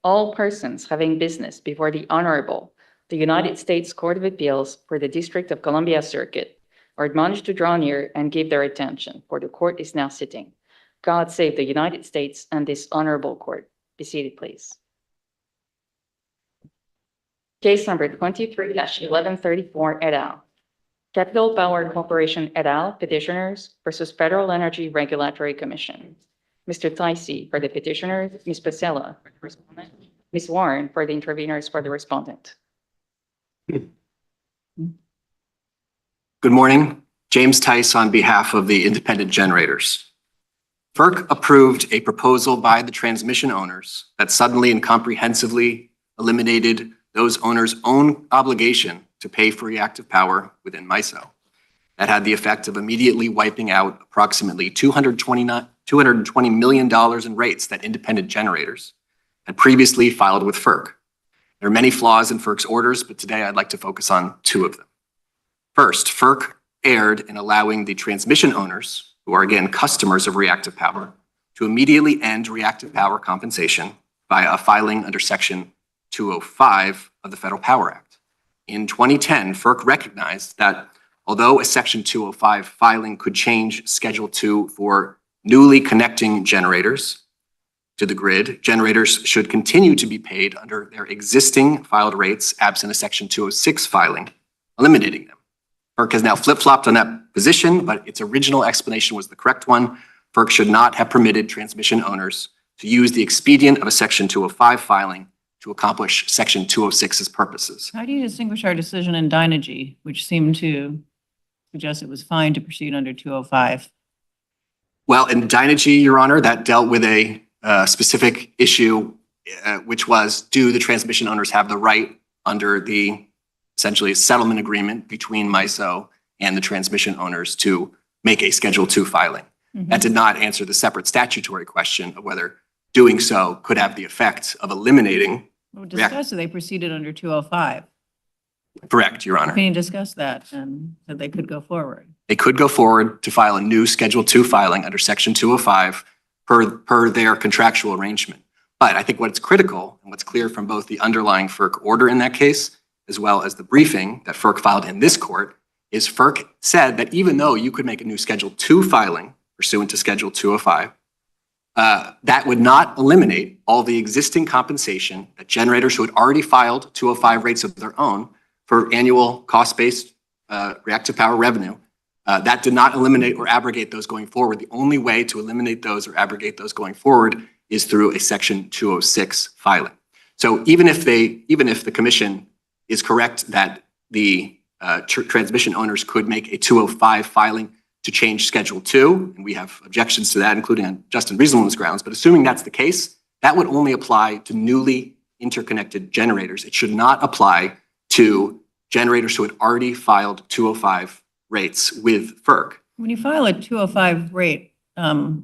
All persons having business before the Honorable, the United States Court of Appeals for the District of Columbia Circuit are admonished to draw near and give their attention, for the court is now sitting. God save the United States and this honorable court. Be seated, please. Case number 23-1134 et al. Capital Power Corporation et al. Petitioners versus Federal Energy Regulatory Commission. Mr. Ticey for the petitioners, Ms. Pasella for the respondent, Ms. Warren for the interveners for the respondent. Good morning. James Tice on behalf of the independent generators. FERC approved a proposal by the transmission owners that suddenly and comprehensively eliminated those owners' own obligation to pay for reactive power within MISO. That had the effect of immediately wiping out approximately $220 million in rates that independent generators had previously filed with FERC. There are many flaws in FERC's orders, but today I'd like to focus on two of them. First, FERC erred in allowing the transmission owners, who are again customers of reactive power, to immediately end reactive power compensation via a filing under Section 205 of the Federal Power Act. In 2010, FERC recognized that although a Section 205 filing could change Schedule 2 for newly connecting generators to the grid, generators should continue to be paid under their existing filed rates absent a Section 206 filing, eliminating them. FERC has now flip-flopped on that position, but its original explanation was the correct one. FERC should not have permitted transmission owners to use the expedient of a Section 205 filing to accomplish Section 206's purposes. How do you distinguish our decision in Dynegy, which seemed to suggest it was fine to proceed under 205? Well, in Dynegy, Your Honor, that dealt with a specific issue, which was, do the transmission owners have the right under the essentially settlement agreement between MISO and the transmission owners to make a Schedule 2 filing? That did not answer the separate statutory question of whether doing so could have the effect of eliminating. We discussed that they proceeded under 205. Correct, Your Honor. Can you discuss that and that they could go forward? They could go forward to file a new Schedule 2 filing under Section 205 per their contractual arrangement. But I think what's critical and what's clear from both the underlying FERC order in that case, as well as the briefing that FERC filed in this court, is FERC said that even though you could make a new Schedule 2 filing pursuant to Schedule 205, that would not eliminate all the existing compensation that generators who had already filed 205 rates of their own for annual cost-based reactive power revenue. That did not eliminate or abrogate those going forward. The only way to eliminate those or abrogate those going forward is through a Section 206 filing. So even if the commission is correct that the transmission owners could make a 205 filing to change Schedule 2, and we have objections to that, including on just and reasonableness grounds, but assuming that's the case, that would only apply to newly interconnected generators. It should not apply to generators who had already filed 205 rates with FERC. When you file a 205 rate, how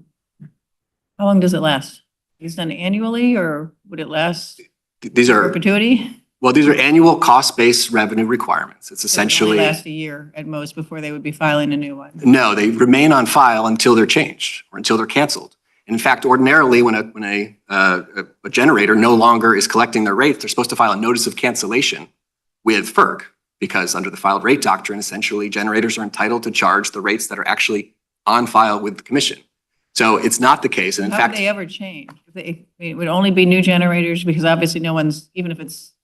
long does it last? Is it done annually or would it last These are perpetuity? Well, these are annual cost-based revenue requirements. It's essentially It would last a year at most before they would be filing a new one. No, they remain on file until they're changed or until they're canceled. In fact, ordinarily, when a generator no longer is collecting their rates, they're supposed to file a notice of cancellation with FERC, because under the filed rate doctrine, essentially generators are entitled to charge the rates that are actually on file with the commission. So it's not the case. And in How fact, would they ever change? It would only be new generators, because obviously no one's, even if it's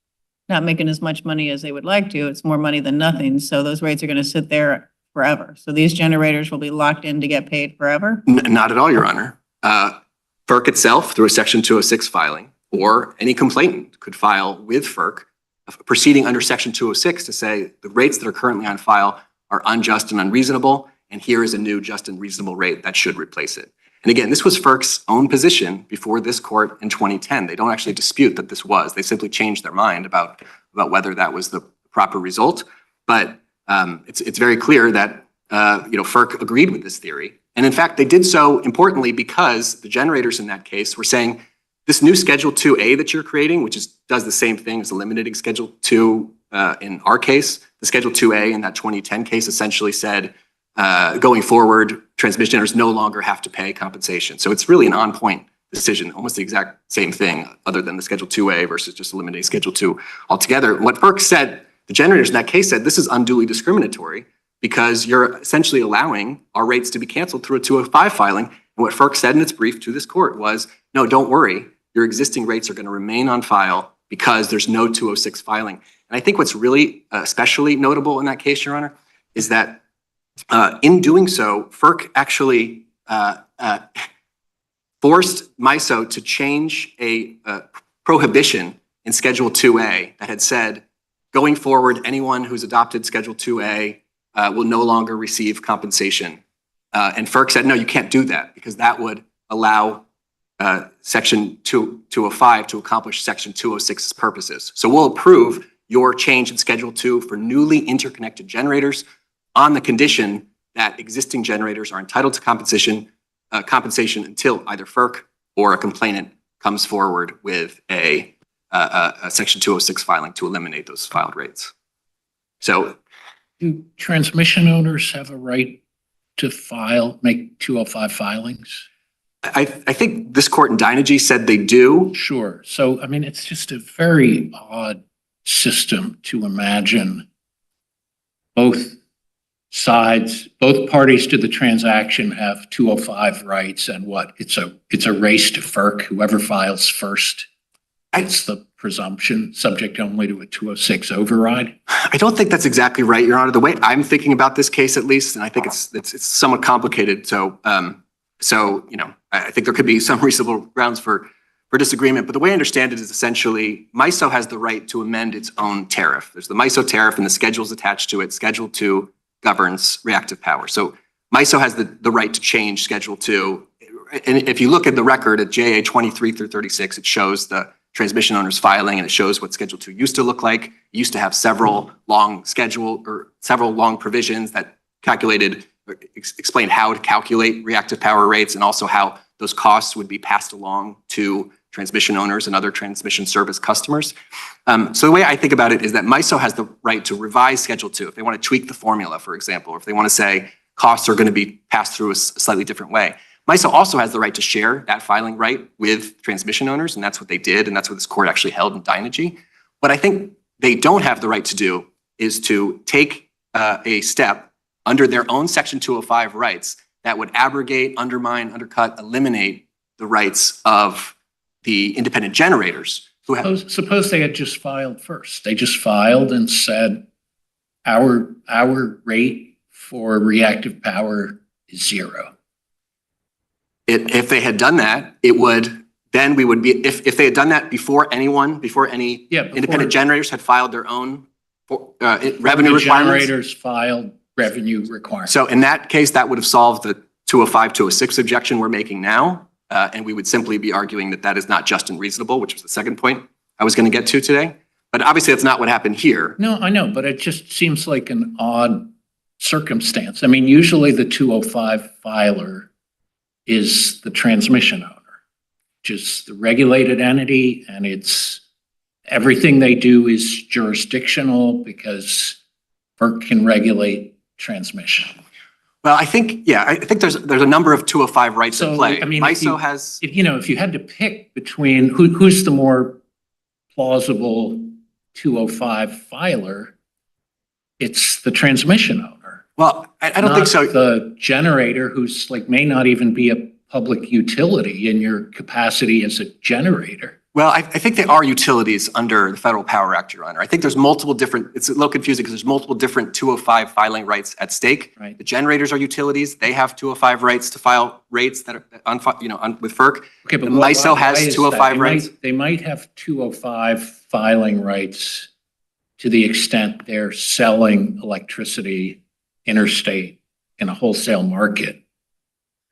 not making as much money as they would like to, it's more money than nothing. So those rates are going to sit there forever. So these generators will be locked in to get paid forever? Not at all, Your Honor. FERC itself, through a Section 206 filing, or any complainant could file with FERC proceeding under Section 206 to say the rates that are currently on file are unjust and unreasonable, and here is a new just and reasonable rate that should replace it. And again, this was FERC's own position before this court in 2010. They don't actually dispute that this was. They simply changed their mind about whether that was the proper result. But it's very clear that FERC agreed with this theory. And in fact, they did so importantly because the generators in that case were saying, this new Schedule 2A that you're creating, which does the same thing as eliminating Schedule 2 in our case, the Schedule 2A in that 2010 case essentially said, going forward, transmission owners no longer have to pay compensation. So it's really an on-point decision, almost the exact same thing, other than the Schedule 2A versus just eliminating Schedule 2 altogether. What FERC said, the generators in that case said, this is unduly discriminatory because you're essentially allowing our rates to be canceled through a 205 filing. And what FERC said in its brief to this court was, no, don't worry, your existing rates are going to remain on file because there's no 206 filing. And I think what's really especially notable in that case, Your Honor, is that in doing so, FERC actually forced MISO to change a prohibition in Schedule 2A that had said, going forward, anyone who's adopted Schedule 2A will no longer receive compensation. And FERC said, no, you can't do that because that would allow Section 205 to accomplish Section 206's purposes. So we'll approve your change in Schedule 2 for newly interconnected generators on the condition that existing generators are entitled to compensation until either FERC or a complainant comes forward with a Section 206 filing to eliminate those filed rates. So, do transmission owners have a right to make 205 filings? I think this court in Dynegy said they do. Sure. So, I mean, it's just a very odd system to imagine both sides, both parties to the transaction have 205 rights, and what? It's a race to FERC. Whoever files first, it's the presumption, subject only to a 206 override. I don't think that's exactly right, Your Honor. The way I'm thinking about this case, at least, and I think it's somewhat complicated. So, you know, I think there could be some reasonable grounds for disagreement. But the way I understand it is essentially MISO has the right to amend its own tariff. There's the MISO tariff and the schedules attached to it. Schedule 2 governs reactive power. So MISO has the right to change Schedule 2. And if you look at the record at JA 23 through 36, it shows the transmission owner's filing and it shows what Schedule 2 used to look like. It used to have several long provisions that explained how to calculate reactive power rates and also how those costs would be passed along to transmission owners and other transmission service customers. So the way I think about it is that MISO has the right to revise Schedule 2 if they want to tweak the formula, for example, or if they want to say costs are going to be passed through a slightly different way. MISO also has the right to share that filing right with transmission owners, and that's what they did, and that's what this court actually held in Dynegy. What I think they don't have the right to do is to take a step under their own Section 205 rights that would abrogate, undermine, undercut, eliminate the rights of the independent generators who have. Suppose they had just filed first. They just filed and said, our rate for reactive power is 0. If they had done that, it would, then we would be, if they had done that before any independent generators had filed their own revenue requirements. Generators filed revenue requirements. So in that case, that would have solved the 205, 206 objection we're making now. And we would simply be arguing that that is not just and reasonable, which was the second point I was going to get to today. But obviously, that's not what happened here. No, I know, but it just seems like an odd circumstance. I mean, usually the 205 filer is the transmission owner, which is the regulated entity, and everything they do is jurisdictional because FERC can regulate transmission. Well, I think there's a number of 205 rights in play. I mean, MISO has, if you had to pick between who's the more plausible 205 filer, it's the transmission owner. Well, I don't think so. The generator who's may not even be a public utility in your capacity as a generator. Well, I think they are utilities under the Federal Power Act, Your Honor. I think there's multiple different, it's a little confusing because there's multiple different 205 filing rights at stake. Right. The generators are utilities. They have 205 rights to file rates that are with FERC. Okay, but MISO why has is 205 that? rights. They might have 205 filing rights to the extent they're selling electricity interstate in a wholesale market.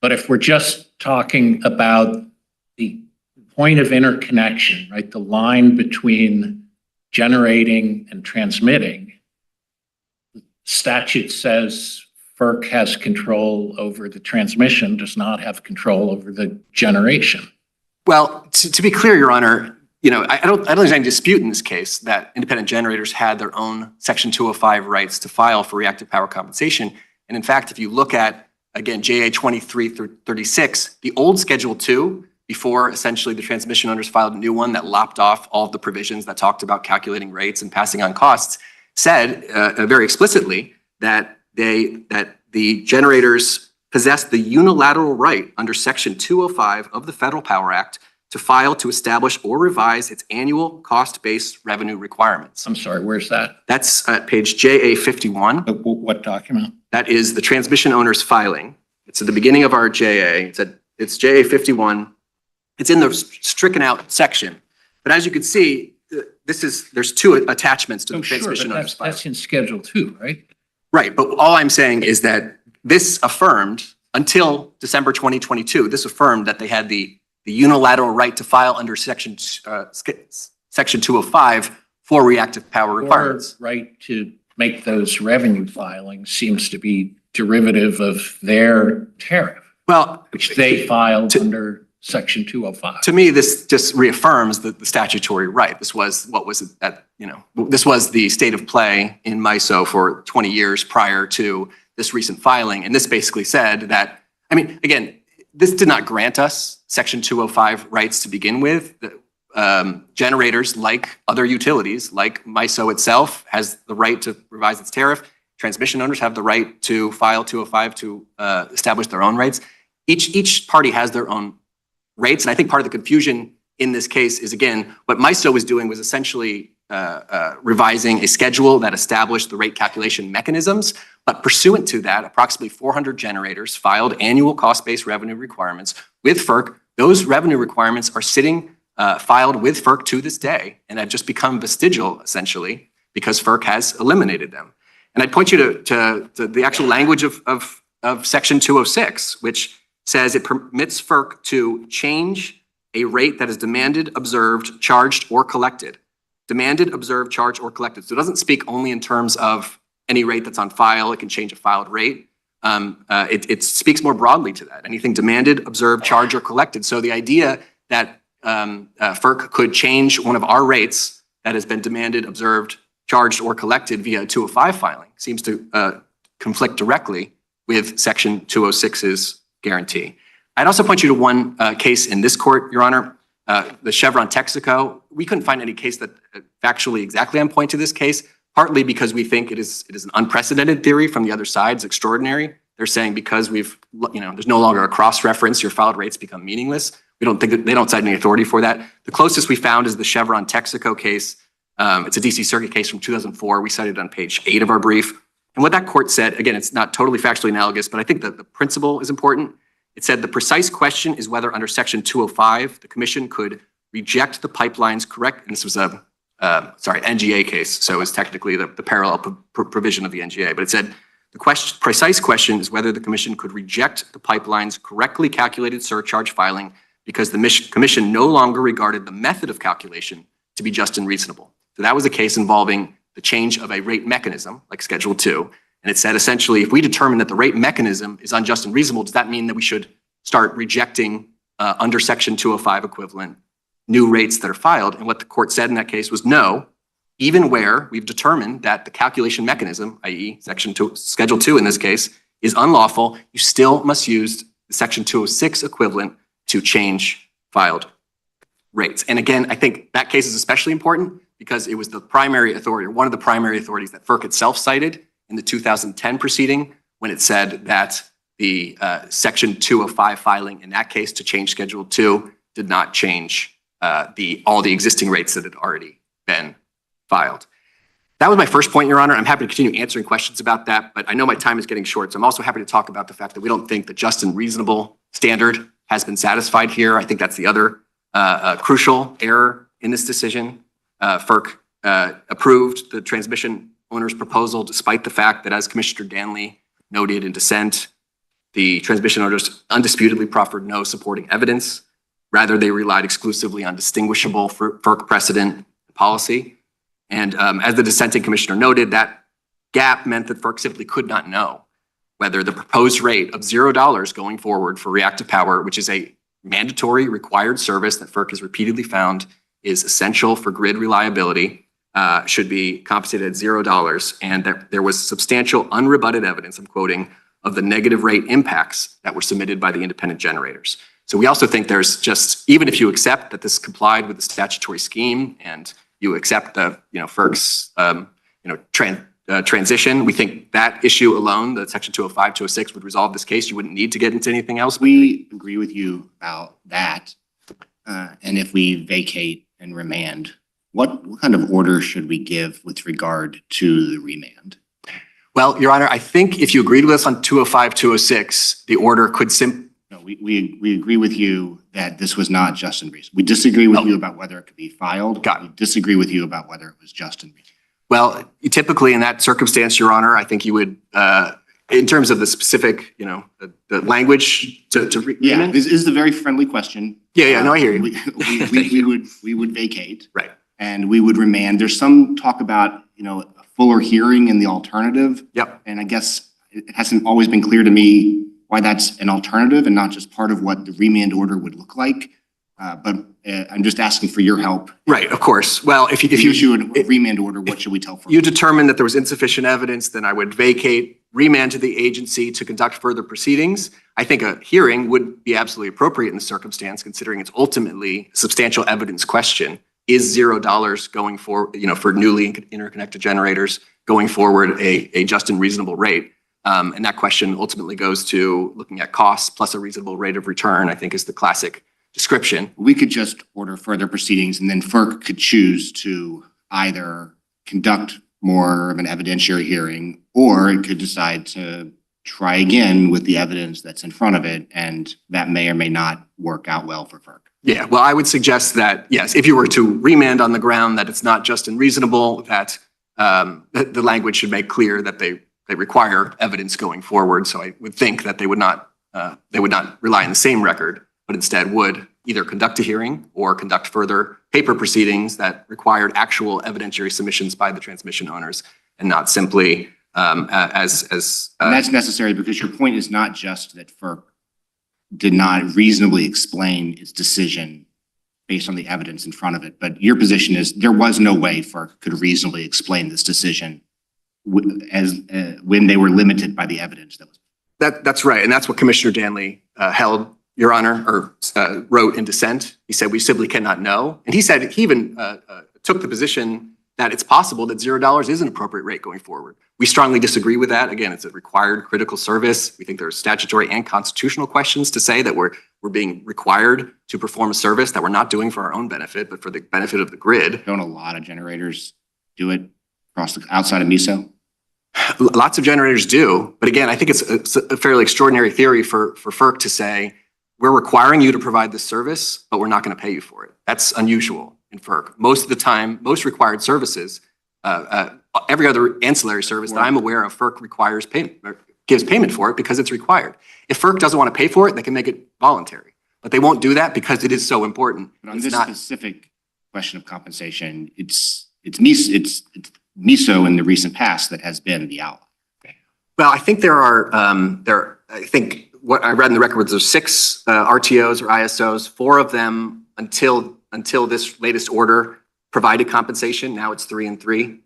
But if we're just talking about the point of interconnection, right, the line between generating and transmitting, the statute says FERC has control over the transmission, does not have control over the generation. Well, to be clear, Your Honor, I don't think there's any dispute in this case that independent generators had their own Section 205 rights to file for reactive power compensation. And in fact, if you look at, again, JA 23 through 36, the old Schedule 2, before essentially the transmission owners filed a new one that lopped off all of the provisions that talked about calculating rates and passing on costs, said very explicitly that the generators possess the unilateral right under Section 205 of the Federal Power Act to file to establish or revise its annual cost-based revenue requirements. I'm sorry, where's that? That's at page JA 51. What document? That is the transmission owner's filing. It's at the beginning of our JA. It's JA 51. It's in the stricken out section. But as you can see, there's two attachments to the transmission owner's filing. That's in Schedule 2, right? Right, but all I'm saying is that this affirmed until December 2022, this affirmed that they had the unilateral right to file under Section 205 for reactive power requirements. Our right to make those revenue filings seems to be derivative of their tariff, Well, which they filed under Section 205. to me, this just reaffirms the statutory right. This was this was the state of play in MISO for 20 years prior to this recent filing. And this basically said that, I mean, again, this did not grant us Section 205 rights to begin with. Generators, like other utilities, like MISO itself, has the right to revise its tariff. Transmission owners have the right to file 205 to establish their own rates. Each party has their own rates. And I think part of the confusion in this case is, again, what MISO was doing was essentially revising a schedule that established the rate calculation mechanisms. But pursuant to that, approximately 400 generators filed annual cost-based revenue requirements with FERC. Those revenue requirements are sitting filed with FERC to this day and have just become vestigial, essentially, because FERC has eliminated them. And I'd point you to the actual language of Section 206, which says it permits FERC to change a rate that is demanded, observed, charged, or collected. Demanded, observed, charged, or collected. So it doesn't speak only in terms of any rate that's on file. It can change a filed rate. It speaks more broadly to that. Anything demanded, observed, charged, or collected. So the idea that FERC could change one of our rates that has been demanded, observed, charged, or collected via a 205 filing seems to conflict directly with Section 206's guarantee. I'd also point you to one case in this court, Your Honor, the Chevron Texaco. We couldn't find any case that factually exactly on point to this case, partly because we think it is an unprecedented theory from the other side. It's extraordinary. They're saying because there's no longer a cross-reference, your filed rates become meaningless. We don't think that they don't cite any authority for that. The closest we found is the Chevron Texaco case. It's a DC Circuit case from 2004. We cited it on page 8 of our brief. And what that court said, again, it's not totally factually analogous, but I think that the principle is important. It said the precise question is whether under Section 205, the commission could reject the pipeline's correct, and this was a NGA case, so it was technically the parallel provision of the NGA, but it said the precise question is whether the commission could reject the pipeline's correctly calculated surcharge filing because the commission no longer regarded the method of calculation to be just and reasonable. So that was a case involving the change of a rate mechanism, like Schedule 2. And it said, essentially, if we determine that the rate mechanism is unjust and reasonable, does that mean that we should start rejecting under Section 205 equivalent new rates that are filed? And what the court said in that case was no, even where we've determined that the calculation mechanism, i.e. Schedule 2 in this case, is unlawful, you still must use the Section 206 equivalent to change filed rates. And again, I think that case is especially important because it was the primary authority, or one of the primary authorities that FERC itself cited in the 2010 proceeding when it said that the Section 205 filing in that case to change Schedule 2 did not change all the existing rates that had already been filed. That was my first point, Your Honor. I'm happy to continue answering questions about that, but I know my time is getting short, so I'm also happy to talk about the fact that we don't think the just and reasonable standard has been satisfied here. I think that's the other crucial error in this decision. FERC approved the transmission owner's proposal despite the fact that, as Commissioner Danley noted in dissent, the transmission owners undisputedly proffered no supporting evidence. Rather, they relied exclusively on distinguishable FERC precedent policy. And as the dissenting commissioner noted, that gap meant that FERC simply could not know whether the proposed rate of $0 going forward for reactive power, which is a mandatory required service that FERC has repeatedly found is essential for grid reliability, should be compensated at $0. And that there was substantial unrebutted evidence, I'm quoting, of the negative rate impacts that were submitted by the independent generators. So we also think there's just, even if you accept that this complied with the statutory scheme and you accept the, FERC's, transition, we think that issue alone, the section 205, 206 would resolve this case. You wouldn't need to get into anything else. We agree with you about that. And if we vacate and remand, what kind of order should we give with regard to the remand? Well, Your Honor, I think if you agreed with us on 205, 206, the order could No, we agree with you that this was not just and reasonable. We disagree with you about whether it could be filed. Got it. We disagree with you about whether it was just and reasonable. Well, typically in that circumstance, Your Honor, I think you would, in terms of the specific, the language to Yeah, remand. this is a very friendly question. Yeah, no, I hear you. We would vacate. Right. And we would remand. There's some talk about, a fuller hearing in the alternative. Yep. And I guess it hasn't always been clear to me why that's an alternative and not just part of what the remand order would look like. But I'm just asking for your help. Right, of course. Well, if If you issue a remand order, what should we tell FERC? you determine that there was insufficient evidence, then I would vacate, remand to the agency to conduct further proceedings. I think a hearing would be absolutely appropriate in the circumstance, considering it's ultimately a substantial evidence question. Is $0 going for, for newly interconnected generators going forward a just and reasonable rate? And that question ultimately goes to looking at costs plus a reasonable rate of return, I think is the classic description. We could just order further proceedings and then FERC could choose to either conduct more of an evidentiary hearing, or it could decide to try again with the evidence that's in front of it, and that may or may not work out well for FERC. Yeah, well, I would suggest that, yes, if you were to remand on the ground that it's not just and reasonable, that the language should make clear that they require evidence going forward. So I would think that they would not rely on the same record, but instead would either conduct a hearing or conduct further paper proceedings that required actual evidentiary submissions by the transmission owners and not simply And that's necessary because your point is not just that FERC did not reasonably explain its decision based on the evidence in front of it, but your position is there was no way FERC could reasonably explain this decision when they were limited by the evidence that was. That's right, and that's what Commissioner Danley held, Your Honor, or wrote in dissent. He said we simply cannot know, and he said he even took the position that it's possible that $0 is an appropriate rate going forward. We strongly disagree with that. Again, it's a required critical service. We think there are statutory and constitutional questions to say that we're being required to perform a service that we're not doing for our own benefit, but for the benefit of the grid. Don't a lot of generators do it outside of MISO? Lots of generators do, but again, I think it's a fairly extraordinary theory for FERC to say, we're requiring you to provide this service, but we're not going to pay you for it. That's unusual in FERC. Most of the time, most required services, every other ancillary service that I'm aware of, FERC requires payment, or gives payment for it because it's required. If FERC doesn't want to pay for it, they can make it voluntary, but they won't do that because it is so important. But on this specific question of compensation, it's MISO in the recent past that has been the outlier. Well, I think I think what I read in the record was there's 6 RTOs or ISOs, 4 of them until this latest order provided compensation. Now it's 3 and 3.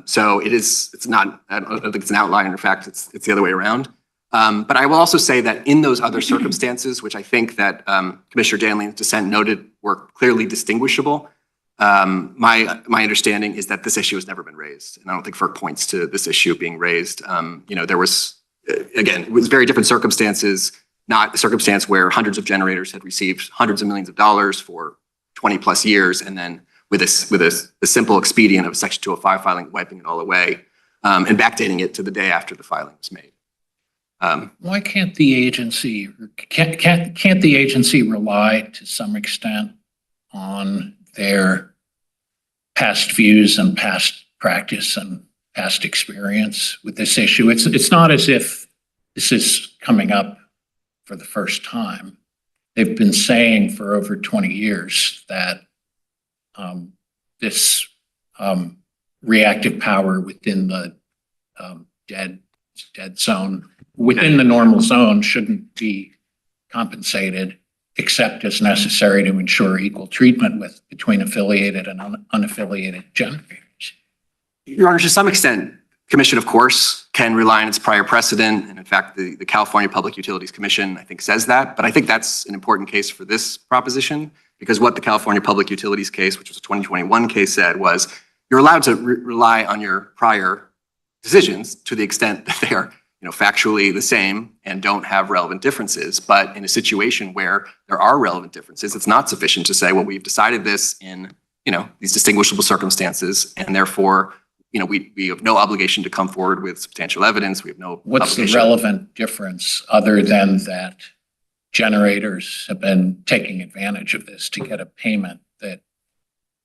So it's not, I don't think it's an outlier. In fact, it's the other way around. But I will also say that in those other circumstances, which I think that Commissioner Danley's dissent noted were clearly distinguishable, my understanding is that this issue has never been raised. And I don't think FERC points to this issue being raised. There was, again, it was very different circumstances, not a circumstance where hundreds of generators had received hundreds of millions of dollars for 20 plus years. And then with a simple expedient of Section 205 filing, wiping it all away and backdating it to the day after the filing was made. Why can't the agency, can't the agency rely to some extent on their past views and past practice and past experience with this issue? It's not as if this is coming up for the first time. They've been saying for over 20 years that this reactive power within the dead zone, within the normal zone, shouldn't be compensated except as necessary to ensure equal treatment between affiliated and unaffiliated generators. Your Honor, to some extent, Commission, of course, can rely on its prior precedent. And in fact, the California Public Utilities Commission, I think, says that. But I think that's an important case for this proposition, because what the California Public Utilities case, which was a 2021 case, said was you're allowed to rely on your prior decisions to the extent that they are factually the same and don't have relevant differences. But in a situation where there are relevant differences, it's not sufficient to say, well, we've decided this in these distinguishable circumstances, and therefore we have no obligation to come forward with substantial evidence. We have no What's the obligation. relevant difference other than that generators have been taking advantage of this to get a payment that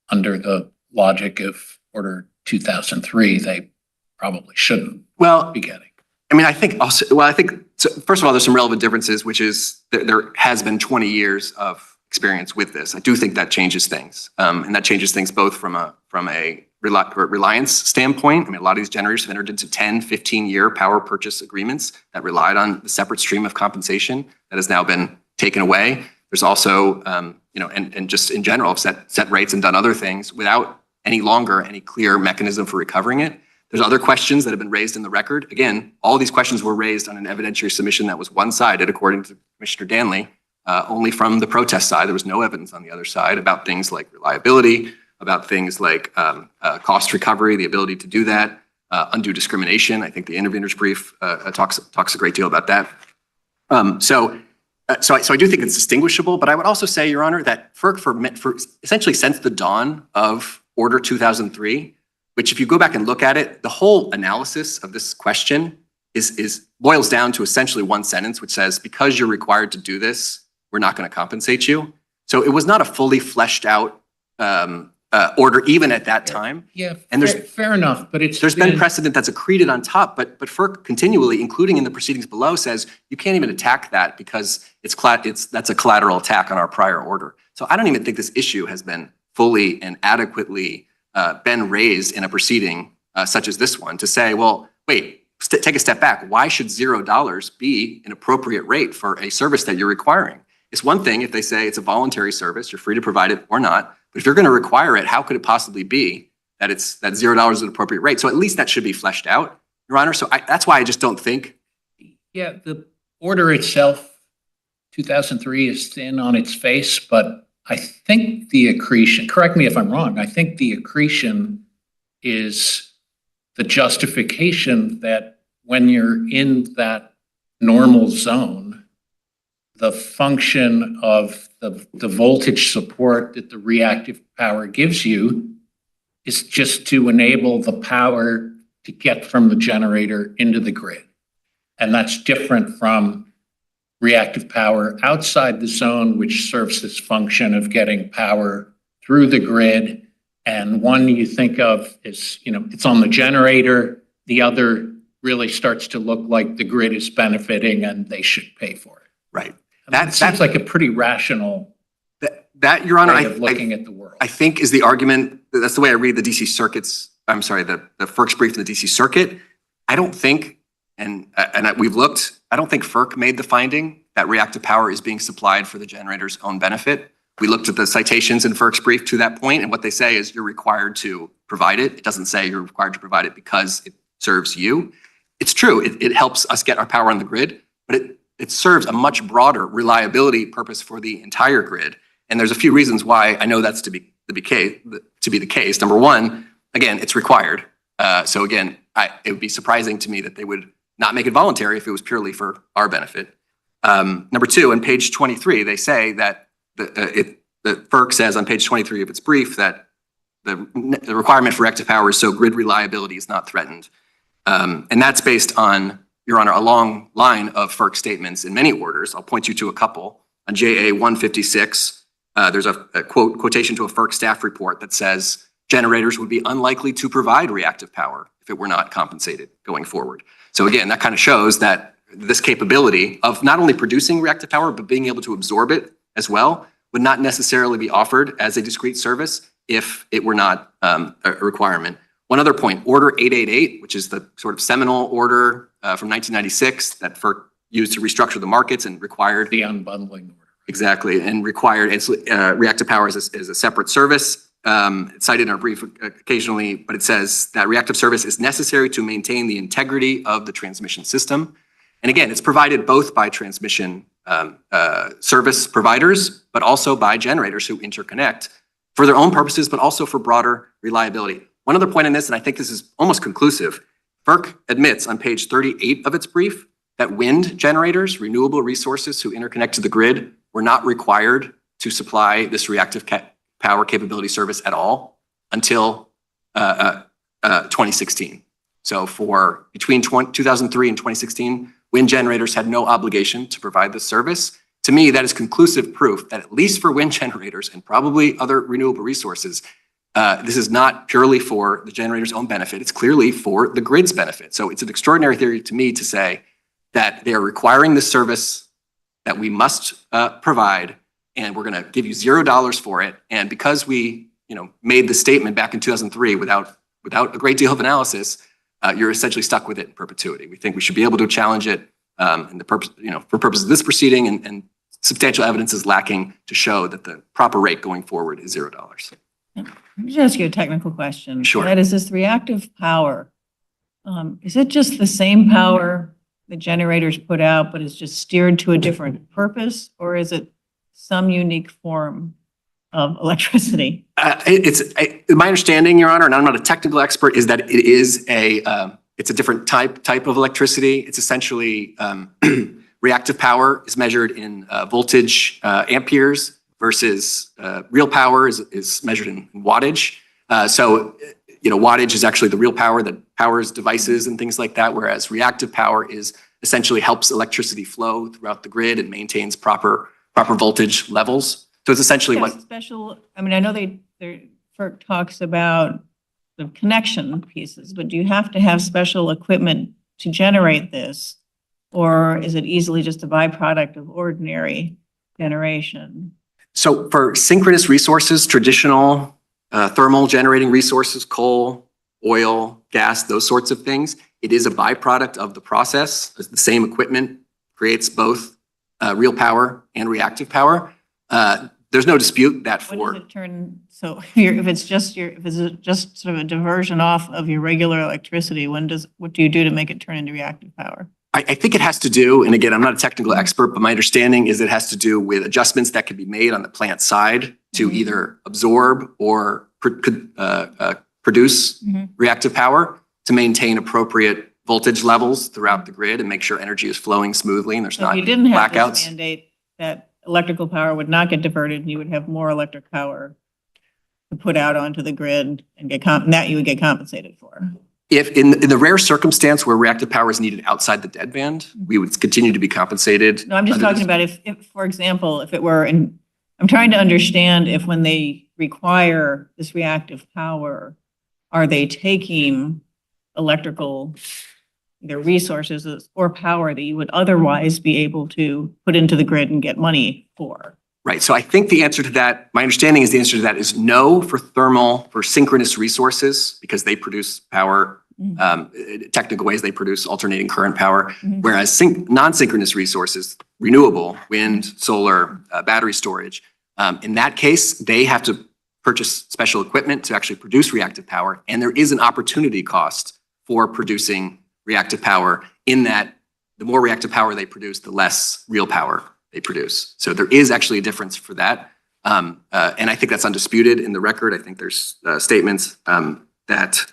under the logic of Order 2003, they probably shouldn't be getting? I mean, I think also, so first of all, there's some relevant differences, which is there has been 20 years of experience with this. I do think that changes things. And that changes things both from a reliance standpoint. I mean, a lot of these generators have entered into 10, 15-year power purchase agreements that relied on the separate stream of compensation that has now been taken away. There's also, and just in general, have set rates and done other things without any longer any clear mechanism for recovering it. There's other questions that have been raised in the record. Again, all these questions were raised on an evidentiary submission that was one-sided, according to Commissioner Danley, only from the protest side. There was no evidence on the other side about things like reliability, about things like cost recovery, the ability to do that, undue discrimination. I think the intervener's brief talks a great deal about that. So I do think it's distinguishable, but I would also say, Your Honor, that FERC for essentially since the dawn of Order 2003, which if you go back and look at it, the whole analysis of this question boils down to essentially one sentence, which says, because you're required to do this, we're not going to compensate you. So it was not a fully fleshed out order even at that time. Yeah, and there's fair enough, but there's been precedent that's accreted on top, but FERC continually, including in the proceedings below, says you can't even attack that because that's a collateral attack on our prior order. So I don't even think this issue has been fully and adequately been raised in a proceeding such as this one to say, well, wait, take a step back. Why should $0 be an appropriate rate for a service that you're requiring? It's one thing if they say it's a voluntary service, you're free to provide it or not. But if you're going to require it, how could it possibly be that $0 is an appropriate rate? So at least that should be fleshed out, Your Honor. So that's why I just don't think. Yeah, the order itself, 2003, is thin on its face, but I think the accretion, correct me if I'm wrong, I think the accretion is the justification that when you're in that normal zone, the function of the voltage support that the reactive power gives you is just to enable the power to get from the generator into the grid. And that's different from reactive power outside the zone, which serves this function of getting power through the grid. And one you think of as, it's on the generator. The other really starts to look like the grid is benefiting and they should pay for it. Right. That seems like a pretty rational Your Honor, way of looking at the world. I think is the argument. That's the way I read the DC Circuit's, I'm sorry, the FERC's brief in the DC Circuit. I don't think, and we've looked, I don't think FERC made the finding that reactive power is being supplied for the generator's own benefit. We looked at the citations in FERC's brief to that point, and what they say is you're required to provide it. It doesn't say you're required to provide it because it serves you. It's true, it helps us get our power on the grid, but it serves a much broader reliability purpose for the entire grid. And there's a few reasons why I know that's to be the case. Number one, again, it's required. So again, it would be surprising to me that they would not make it voluntary if it was purely for our benefit. Number two, on page 23, they say that the FERC says on page 23 of its brief that the requirement for reactive power is so grid reliability is not threatened. And that's based on, Your Honor, a long line of FERC statements in many orders. I'll point you to a couple. On JA 156, there's a quotation to a FERC staff report that says generators would be unlikely to provide reactive power if it were not compensated going forward. So again, that kind of shows that this capability of not only producing reactive power, but being able to absorb it as well would not necessarily be offered as a discrete service if it were not a requirement. One other point, Order 888, which is the sort of seminal order from 1996 that FERC used to restructure the markets and required the unbundling order. Exactly, and required reactive power as a separate service. it's cited in our brief occasionally, but it says that reactive service is necessary to maintain the integrity of the transmission system. And again, it's provided both by transmission service providers, but also by generators who interconnect for their own purposes, but also for broader reliability. One other point in this, and I think this is almost conclusive, FERC admits on page 38 of its brief that wind generators, renewable resources who interconnect to the grid, were not required to supply this reactive power capability service at all until 2016. So for between 2003 and 2016, wind generators had no obligation to provide this service. To me, that is conclusive proof that at least for wind generators and probably other renewable resources, this is not purely for the generator's own benefit. It's clearly for the grid's benefit. So it's an extraordinary theory to me to say that they are requiring this service that we must provide, and we're going to give you $0 for it. And because we, made the statement back in 2003 without a great deal of analysis, you're essentially stuck with it in perpetuity. We think we should be able to challenge it, and the purpose, for purposes of this proceeding, and substantial evidence is lacking to show that the proper rate going forward is $0. Let me just ask you a technical question. Sure. That is, this reactive power, is it just the same power the generators put out, but it's just steered to a different purpose, or is it some unique form of electricity? My understanding, Your Honor, and I'm not a technical expert, is that it is it's a different type of electricity. It's essentially reactive power is measured in voltage amperes versus real power is measured in wattage. So wattage is actually the real power that powers devices and things like that, whereas reactive power is essentially helps electricity flow throughout the grid and maintains proper voltage levels. So it's essentially what special, I know FERC talks about the connection pieces, but do you have to have special equipment to generate this? Or is it easily just a byproduct of ordinary generation? So for synchronous resources, traditional thermal generating resources, coal, oil, gas, those sorts of things, it is a byproduct of the process. The same equipment creates both real power and reactive power. There's no dispute that When does it turn, so if it's just sort of a diversion off of your regular electricity, what do you do to make it turn into reactive power? I think it has to do, and again, I'm not a technical expert, but my understanding is it has to do with adjustments that can be made on the plant side to either absorb or produce reactive power to maintain appropriate voltage levels throughout the grid and make sure energy is flowing smoothly and there's not If you didn't have blackouts. this mandate, that electrical power would not get diverted and you would have more electric power to put out onto the grid and that you would get compensated for. If in the rare circumstance where reactive power is needed outside the deadband, we would continue to be compensated. No, I'm just talking about if, for example, if it were I'm trying to understand if when they require this reactive power, are they taking electrical either resources or power that you would otherwise be able to put into the grid and get money for? Right. So I think the answer to that, my understanding is the answer to that is no for synchronous resources, because they produce power, technical ways they produce alternating current power, whereas non-synchronous resources, renewable, wind, solar, battery storage, in that case, they have to purchase special equipment to actually produce reactive power. And there is an opportunity cost for producing reactive power in that the more reactive power they produce, the less real power they produce. So there is actually a difference for that. And I think that's undisputed in the record. I think there's statements that,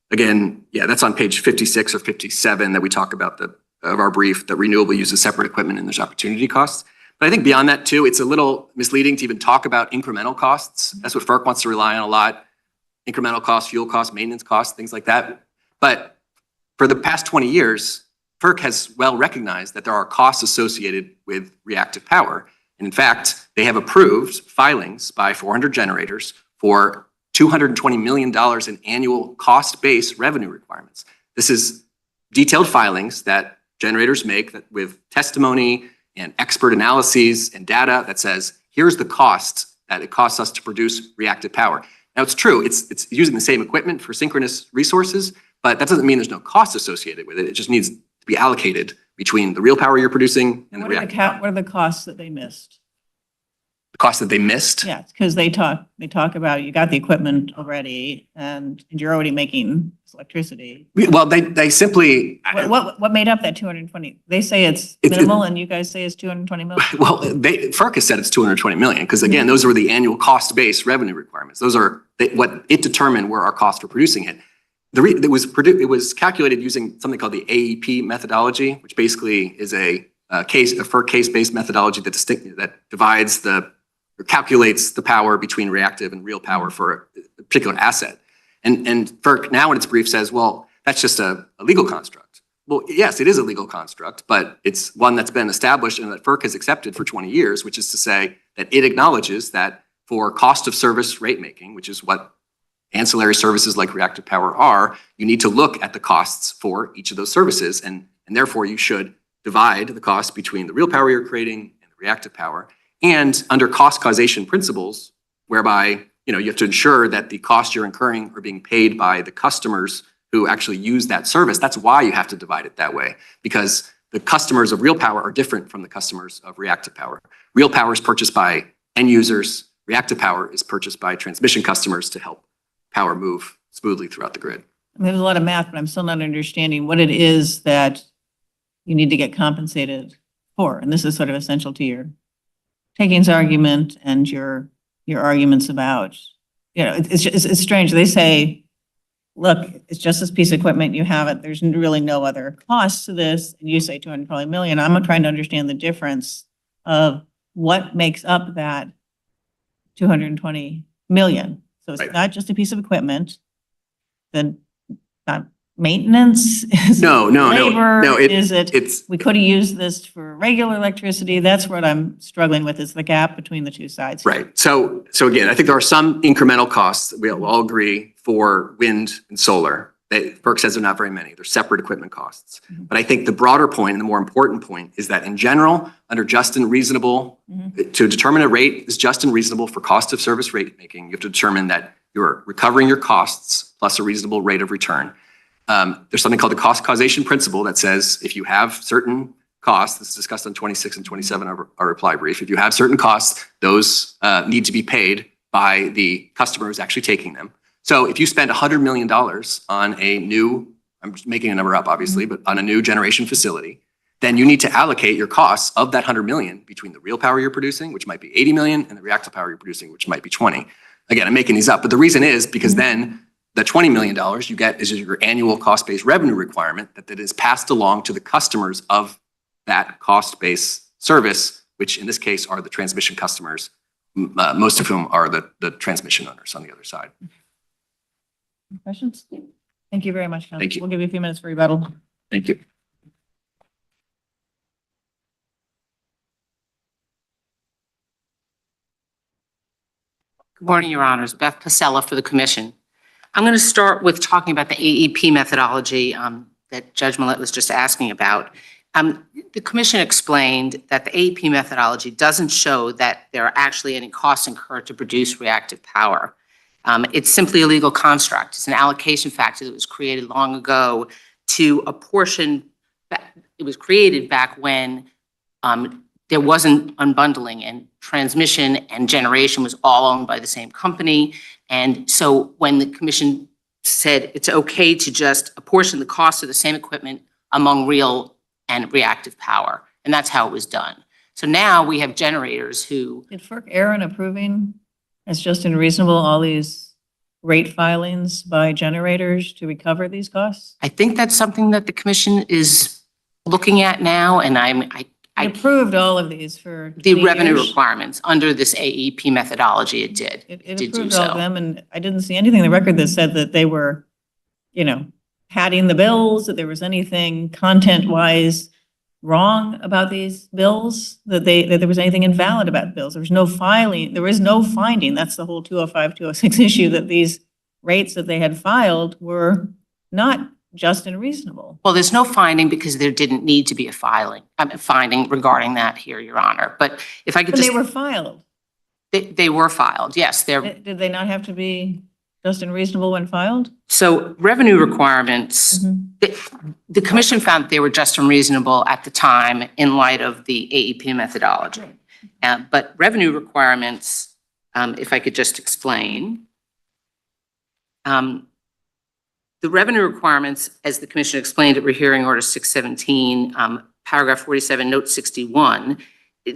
again, that's on page 56 or 57 that we talk about of our brief, that renewable uses separate equipment and there's opportunity costs. But I think beyond that too, it's a little misleading to even talk about incremental costs. That's what FERC wants to rely on a lot. Incremental costs, fuel costs, maintenance costs, things like that. But for the past 20 years, FERC has well recognized that there are costs associated with reactive power. And in fact, they have approved filings by 400 generators for $220 million in annual cost-based revenue requirements. This is detailed filings that generators make with testimony and expert analyses and data that says, here's the cost that it costs us to produce reactive power. Now, it's true, it's using the same equipment for synchronous resources, but that doesn't mean there's no cost associated with it. It just needs to be allocated between the real power you're producing and the reactive power. What are the costs that they missed? the cost that they missed. Yeah, because they talk about, you got the equipment already and you're already making electricity. Well, they simply, What made up that 220? They say it's minimal and you guys say it's 220 million. well, FERC has said it's 220 million because again, those were the annual cost-based revenue requirements. Those are what it determined were our costs for producing it. It was calculated using something called the AEP methodology, which basically is a FERC case-based methodology that divides or calculates the power between reactive and real power for a particular asset. And FERC now in its brief says, well, that's just a legal construct. Well, yes, it is a legal construct, but it's one that's been established and that FERC has accepted for 20 years, which is to say that it acknowledges that for cost of service rate making, which is what ancillary services like reactive power are, you need to look at the costs for each of those services. And therefore you should divide the cost between the real power you're creating and the reactive power. And under cost causation principles, whereby you have to ensure that the costs you're incurring are being paid by the customers who actually use that service. That's why you have to divide it that way, because the customers of real power are different from the customers of reactive power. Real power is purchased by end users. Reactive power is purchased by transmission customers to help power move smoothly throughout the grid. There's a lot of math, but I'm still not understanding what it is that you need to get compensated for. And this is sort of essential to your takings argument and your arguments about, it's strange. They say, look, it's just this piece of equipment, you have it. There's really no other cost to this. And you say 220 million. I'm trying to understand the difference of what makes up that 220 million. So it's not just a piece of equipment, then not maintenance? Is No. We could have used this for regular electricity. That's what I'm struggling with, is the gap between the two sides. Right. So again, I think there are some incremental costs that we all agree for wind and solar. FERC says they're not very many. They're separate equipment costs. But I think the broader point and the more important point is that in general, under just and reasonable, to determine a rate is just and reasonable for cost of service rate making, you have to determine that you're recovering your costs plus a reasonable rate of return. There's something called the cost causation principle that says if you have certain costs, this is discussed on 26 and 27 of our reply brief, if you have certain costs, those need to be paid by the customer who's actually taking them. So if you spend $100 million on a new, I'm just making a number up obviously, but on a new generation facility, then you need to allocate your costs of that 100 million between the real power you're producing, which might be 80 million, and the reactive power you're producing, which might be 20. Again, I'm making these up, but the reason is because then the $20 million you get is your annual cost-based revenue requirement that is passed along to the customers of that cost-based service, which in this case are the transmission customers, most of whom are the transmission owners on the other side. Questions? Thank you very much, Council. Thank you. We'll give you a few minutes for rebuttal. Thank you. Good morning, Your Honors. Beth Pasella for the Commission. I'm going to start with talking about the AEP methodology that Judge Millett was just asking about. The Commission explained that the AEP methodology doesn't show that there are actually any costs incurred to produce reactive power. It's simply a legal construct. It's an allocation factor that was created long ago to apportion. It was created back when there wasn't unbundling and transmission and generation was all owned by the same company. And so when the Commission said it's okay to just apportion the cost of the same equipment among real and reactive power, and that's how it was done. So now we have generators who— Did FERC err in approving as just and reasonable all these rate filings by generators to recover these costs? I think that's something that the Commission is looking at now, and I approved all of these for the 20 revenue years. requirements under this AEP methodology. It did. It did do approved all of so. them, and I didn't see anything in the record that said that they were, padding the bills, that there was anything content-wise wrong about these bills, that there was anything invalid about the bills. There was no filing. There was no finding. That's the whole 205, 206 issue, that these rates that they had filed were not just and reasonable. Well, there's no finding because there didn't need to be a finding regarding that here, Your Honor. But if I could But just— they were filed. They were filed, yes. Did they not have to be just and reasonable when filed? So revenue requirements, the Commission found that they were just and reasonable at the time in light of the AEP methodology. But revenue requirements, if I could just explain. The revenue requirements, as the commission explained at rehearing order 617, paragraph 47, note 61,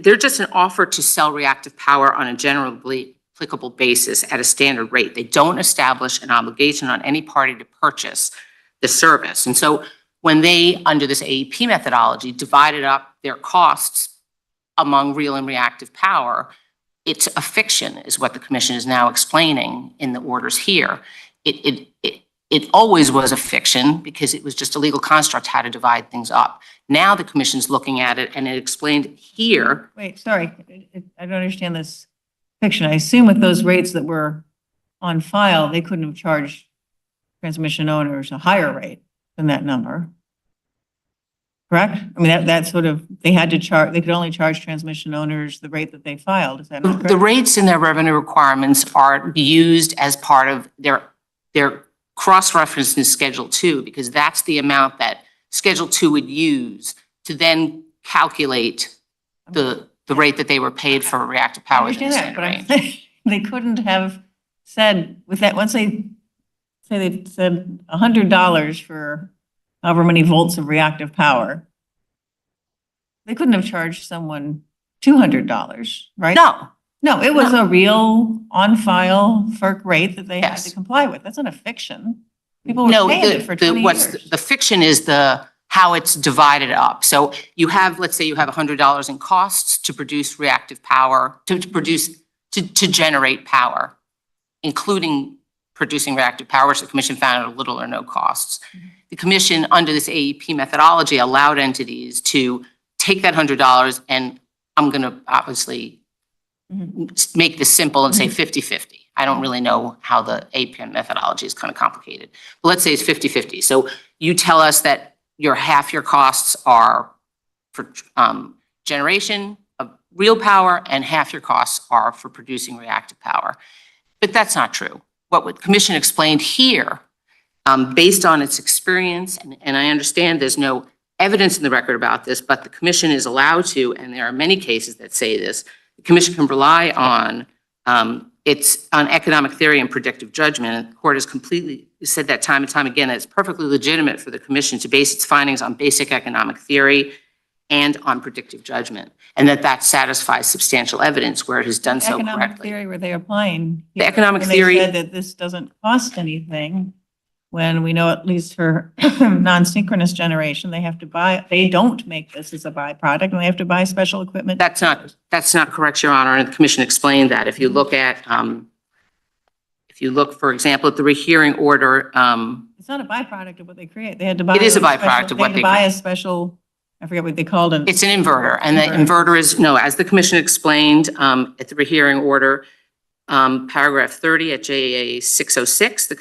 they're just an offer to sell reactive power on a generally applicable basis at a standard rate. They don't establish an obligation on any party to purchase the service. And so when they, under this AEP methodology, divided up their costs among real and reactive power, it's a fiction, is what the commission is now explaining in the orders here. It always was a fiction because it was just a legal construct how to divide things up. Now the commission's looking at it and it explained here. Wait, sorry, I don't understand this fiction. I assume with those rates that were on file, they couldn't have charged transmission owners a higher rate than that number. Correct? I mean, that's sort of, they had to charge, they could only charge transmission owners the rate that they filed. Is that not correct? The rates in their revenue requirements are used as part of their cross-referenced in Schedule 2, because that's the amount that Schedule 2 would use to then calculate the rate that they were paid for reactive I power. understand that, but I'm saying they couldn't have said with that, once they say they said $100 for however many volts of reactive power, they couldn't have charged someone $200, right? No, it was a real on-file FERC rate that they had to Yes. comply with. That's not a fiction. People were No, paying it for 20 years. the fiction is how it's divided up. So you have, let's say you have $100 in costs to produce reactive power, to generate power, including producing reactive power, which the commission found at little or no costs. The commission, under this AEP methodology, allowed entities to take that $100, and I'm going to obviously make this simple and say 50-50. I don't really know how the AEP methodology is kind of complicated. But let's say it's 50-50. So you tell us that half your costs are for generation of real power and half your costs are for producing reactive power. But that's not true. What the commission explained here, based on its experience, and I understand there's no evidence in the record about this, but the commission is allowed to, and there are many cases that say this, the commission can rely on on economic theory and predictive judgment. And the court has completely said that time and time again, that it's perfectly legitimate for the commission to base its findings on basic economic theory and on predictive judgment, and that satisfies substantial evidence where it has done so correctly. Economic theory were they applying? The economic When theory. They said that this doesn't cost anything, when we know at least for non-synchronous generation, they don't make this as a byproduct, and they have to buy special equipment. That's not correct, Your Honor, and the commission explained that. If you look, for example, at the rehearing order, It's not a byproduct of what they create. They had to buy. It is a byproduct of what They they had to buy create. a special, I forget what they called it. it's an inverter, and the inverter is, no, as the commission explained at the rehearing order, paragraph 30 at JA 606, the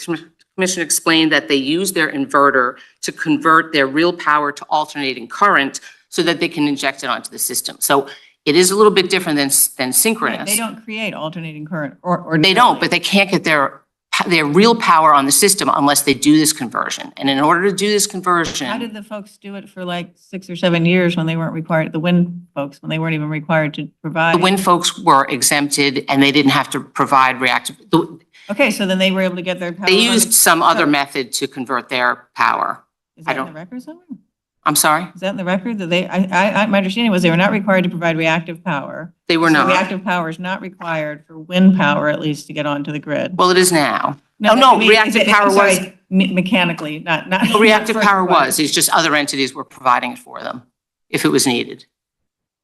commission explained that they use their inverter to convert their real power to alternating current so that they can inject it onto the system. So it is a little bit different than synchronous. They don't create alternating current or. They don't, but they can't get their real power on the system unless they do this conversion. And in order to do this conversion. How did the folks do it for like 6 or 7 years when they weren't required, the wind folks, when they weren't even required to provide? The wind folks were exempted and they didn't have to provide reactive. Okay, so then they were able to get their power. They on used the- some other method to convert their power. Is I that in the don't- record somewhere? I'm sorry? Is that in the record that my understanding was they were not required to provide reactive power. They were So not. reactive power is not required for wind power, at least, to get onto the grid. Well, it is now. No, no, I mean, reactive power I'm was- sorry, mechanically, not. Reactive not power required. was, it's just other entities were providing it for them if it was needed.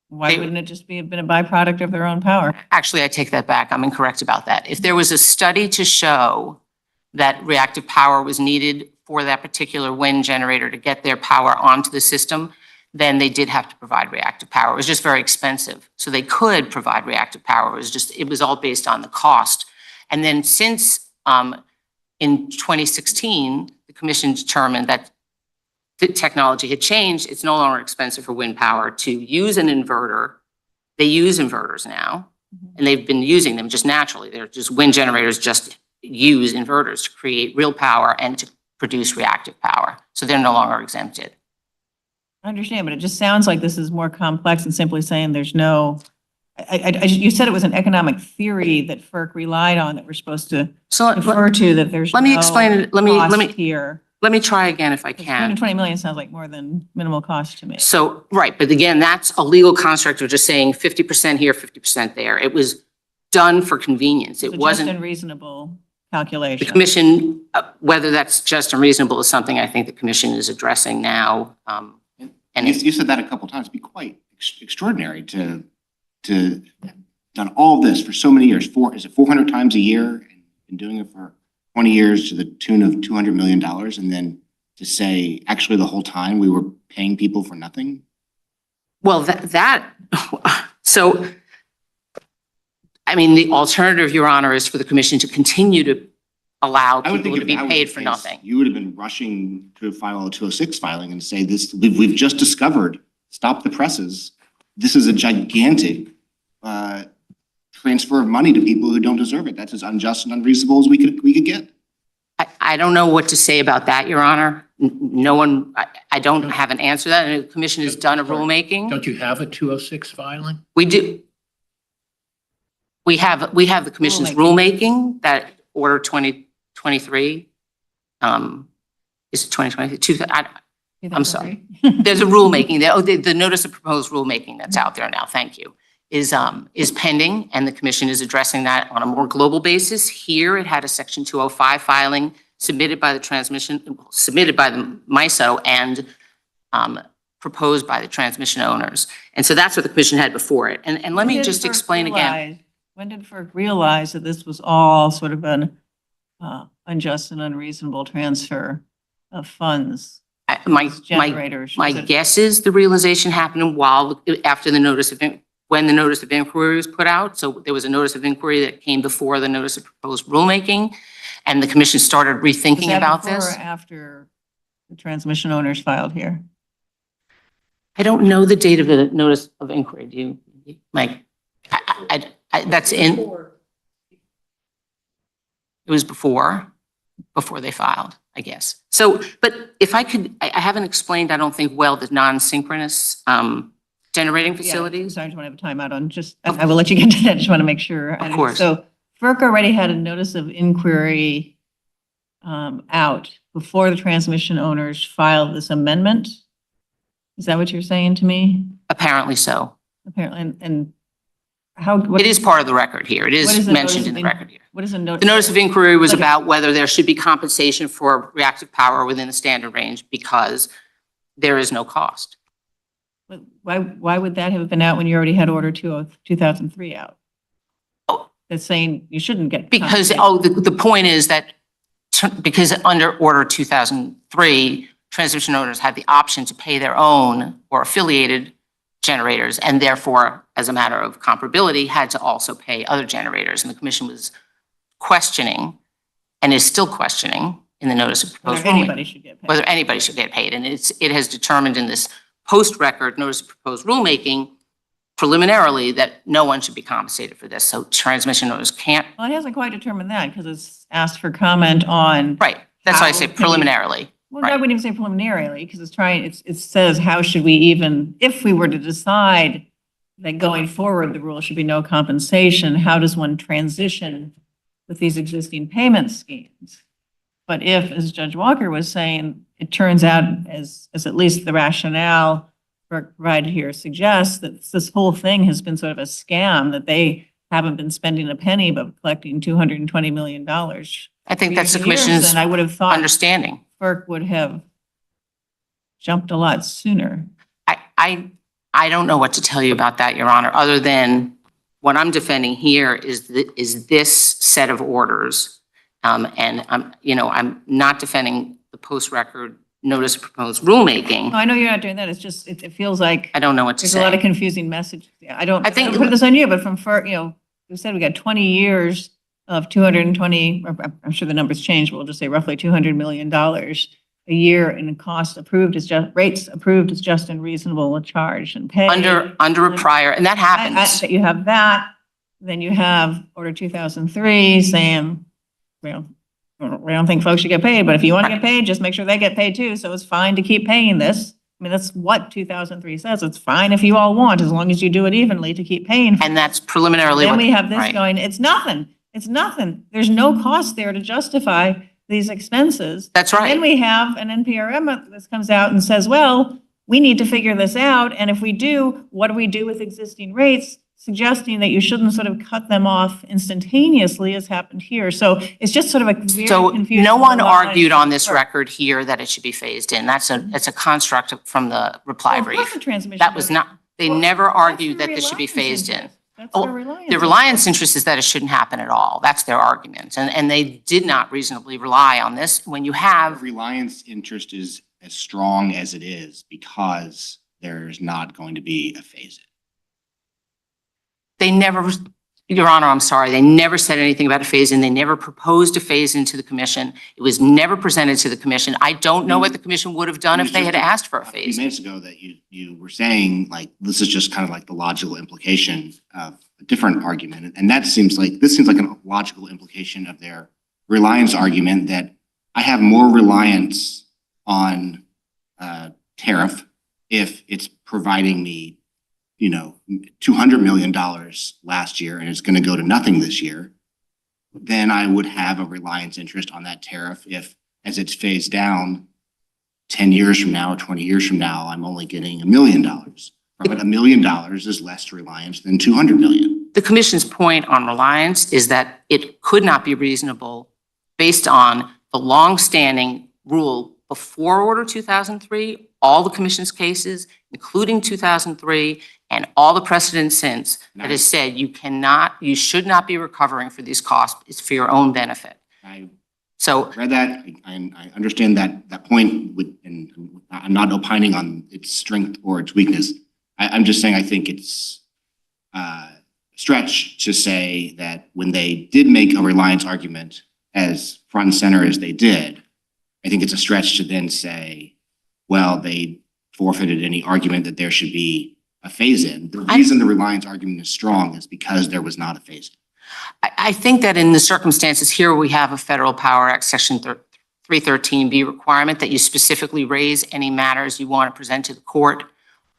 Why wouldn't it just been a byproduct of their own power? Actually, I take that back. I'm incorrect about that. If there was a study to show that reactive power was needed for that particular wind generator to get their power onto the system, then they did have to provide reactive power. It was just very expensive. So they could provide reactive power. It was all based on the cost. And then since in 2016, the commission determined that the technology had changed. It's no longer expensive for wind power to use an inverter. They use inverters now, and they've been using them just naturally. They're just wind generators just use inverters to create real power and to produce reactive power. So they're no longer exempted. I understand, but it just sounds like this is more complex than simply saying there's no You said it was an economic theory that FERC relied on that we're supposed to So defer to, that there's let me no explain it. cost here. Let me try again if I can. 220 million sounds like more than minimal cost to me. So, right, but again, that's a legal construct of just saying 50% here, 50% there. It was done for convenience. It It's a just wasn't, and reasonable the calculation. commission, whether that's just and reasonable is something I think the commission is addressing now. And You said that a couple times, be quite extraordinary to done all this for so many years. Is it 400 times a year? And been doing it for 20 years to the tune of $200 million. And then to say, actually, the whole time we were paying people for nothing? well, so, I mean, the alternative, Your Honor, is for the commission to continue to allow I would think people to if be that was paid the for case, nothing. You would have been rushing to file a 206 filing and say this, we've just discovered, stop the presses. This is a gigantic transfer of money to people who don't deserve it. That's as unjust and unreasonable as we could get. I don't know what to say about that, Your Honor. No one, I don't have an answer to that. And the commission has done a rulemaking. Don't you have a 206 filing? We do. We have the commission's rulemaking that order 2023. Is it 2023? I'm sorry. There's a rulemaking there. Oh, the notice of proposed rulemaking that's out there now. Thank you. Is pending, and the commission is addressing that on a more global basis. Here, it had a section 205 filing submitted by the MISO and proposed by the transmission owners. And so that's what the commission had before it. And let me just explain again. When did FERC realize that this was all sort of an unjust and unreasonable transfer of funds? My Generators. guess is the realization happened after the notice of, when the notice of inquiry was put out. So there was a notice of inquiry that came before the notice of proposed rulemaking, and the commission started rethinking about this. Before or after the transmission owners filed here? I don't know the date of the notice of inquiry. Do you, Mike? That's in. It was before they filed, I guess. So, but if I could, I haven't explained, I don't think, well, the non-synchronous generating facilities. Sorry, I just want to have a timeout on just, I will let you get to that. I just want to make sure. Of course. So FERC already had a notice of inquiry out before the transmission owners filed this amendment. Is that what you're saying to me? Apparently so. Apparently, and how? It is part of the record here. It is mentioned in the record here. What is a notice? The notice of inquiry was Like about whether there should be compensation for reactive power within the standard range because there is no cost. Why would that have been out when you already had Order 2003 out? Oh. That's saying you shouldn't get. Because, the point is that because under Order 2003, transmission owners had the option to pay their own or affiliated generators, and therefore, as a matter of comparability, had to also pay other generators. And the commission was questioning, and is still questioning in the notice of proposed Whether anybody should get paid. whether anybody should get paid. And it has determined in this post-record notice of proposed rulemaking preliminarily that no one should be compensated for this. So transmission owners can't. Well, it hasn't quite determined that because it's asked for comment on. Right. That's why I say How can we- preliminarily. Well, I wouldn't even say preliminarily because it says, how should we even, if we were to decide that going forward, the rule should be no compensation, how does one transition with these existing payment schemes? But if, as Judge Walker was saying, it turns out as at least the rationale provided here suggests that this whole thing has been sort of a scam, that they haven't been spending a penny but collecting $220 million. I think that's the commission's And I would have thought understanding. FERC would have jumped a lot sooner. I don't know what to tell you about that, Your Honor, other than what I'm defending here is this set of orders. And I'm not defending the post-record notice of proposed rulemaking. No, I know you're not doing that. It's just, it feels like I don't know what to there's a lot of say. confusing messages. I I think- don't put this on you, but from FERC, you said we got 20 years of 220, or I'm sure the numbers changed, but we'll just say roughly $200 million a year in cost approved as just, rates approved as just and reasonable charge and pay. Under a prior, and that happens. You have that, then you have Order 2003 saying, well, we don't think folks should get paid, but if you want to get paid, just make sure they get paid too. So it's fine to keep paying this. I mean, that's what 2003 says. It's fine if you all want, as long as you do it evenly to keep paying. And that's preliminarily Then what. we have this right. going, it's nothing. It's nothing. There's no cost there to justify these expenses. That's Then right. we have an NPRM that comes out and says, well, we need to figure this out. And if we do, what do we do with existing rates? Suggesting that you shouldn't sort of cut them off instantaneously as happened here. So it's just sort of a very So confusing. no one line. argued on this record here that it should be phased in. It's a construct from the reply Well, brief. profit transmission That was doesn't- not, they Well, never that's argued their that this should be reliance phased in. interest. That's Oh, their reliance. The reliance interest is that it shouldn't happen at all. That's their argument. And they did not reasonably rely on this when you have, Reliance interest is as strong as it is because there's not going to be a phase in. they never, Your Honor, I'm sorry, they never said anything about a phase in. They never proposed a phase into the commission. It was never presented to the commission. I don't know what the commission would have done if they had asked for a A few phase. minutes ago that you were saying, like, this is just kind of like the logical implication of a different argument. And that seems like, this seems like a logical implication of their reliance argument that I have more reliance on tariff if it's providing me, you know, $200 million last year and it's going to go to nothing this year, then I would have a reliance interest on that tariff if, as it's phased down, 10 years from now or 20 years from now, I'm only getting $1 million. But $1 million is less reliance than 200 million. The commission's point on reliance is that it could not be reasonable based on the longstanding rule before Order 2003, all the commission's cases, including 2003, and all the precedents since that has said you should not be recovering for these costs. It's for your own benefit. I So read that. I understand that point, and I'm not opining on its strength or its weakness. I'm just saying I think it's a stretch to say that when they did make a reliance argument as front and center as they did, I think it's a stretch to then say, well, they forfeited any argument that there should be a phase-in. The reason the reliance argument is strong is because there was not a phase-in. I think that in the circumstances here, we have a Federal Power Act Section 313B requirement that you specifically raise any matters you want to present to the court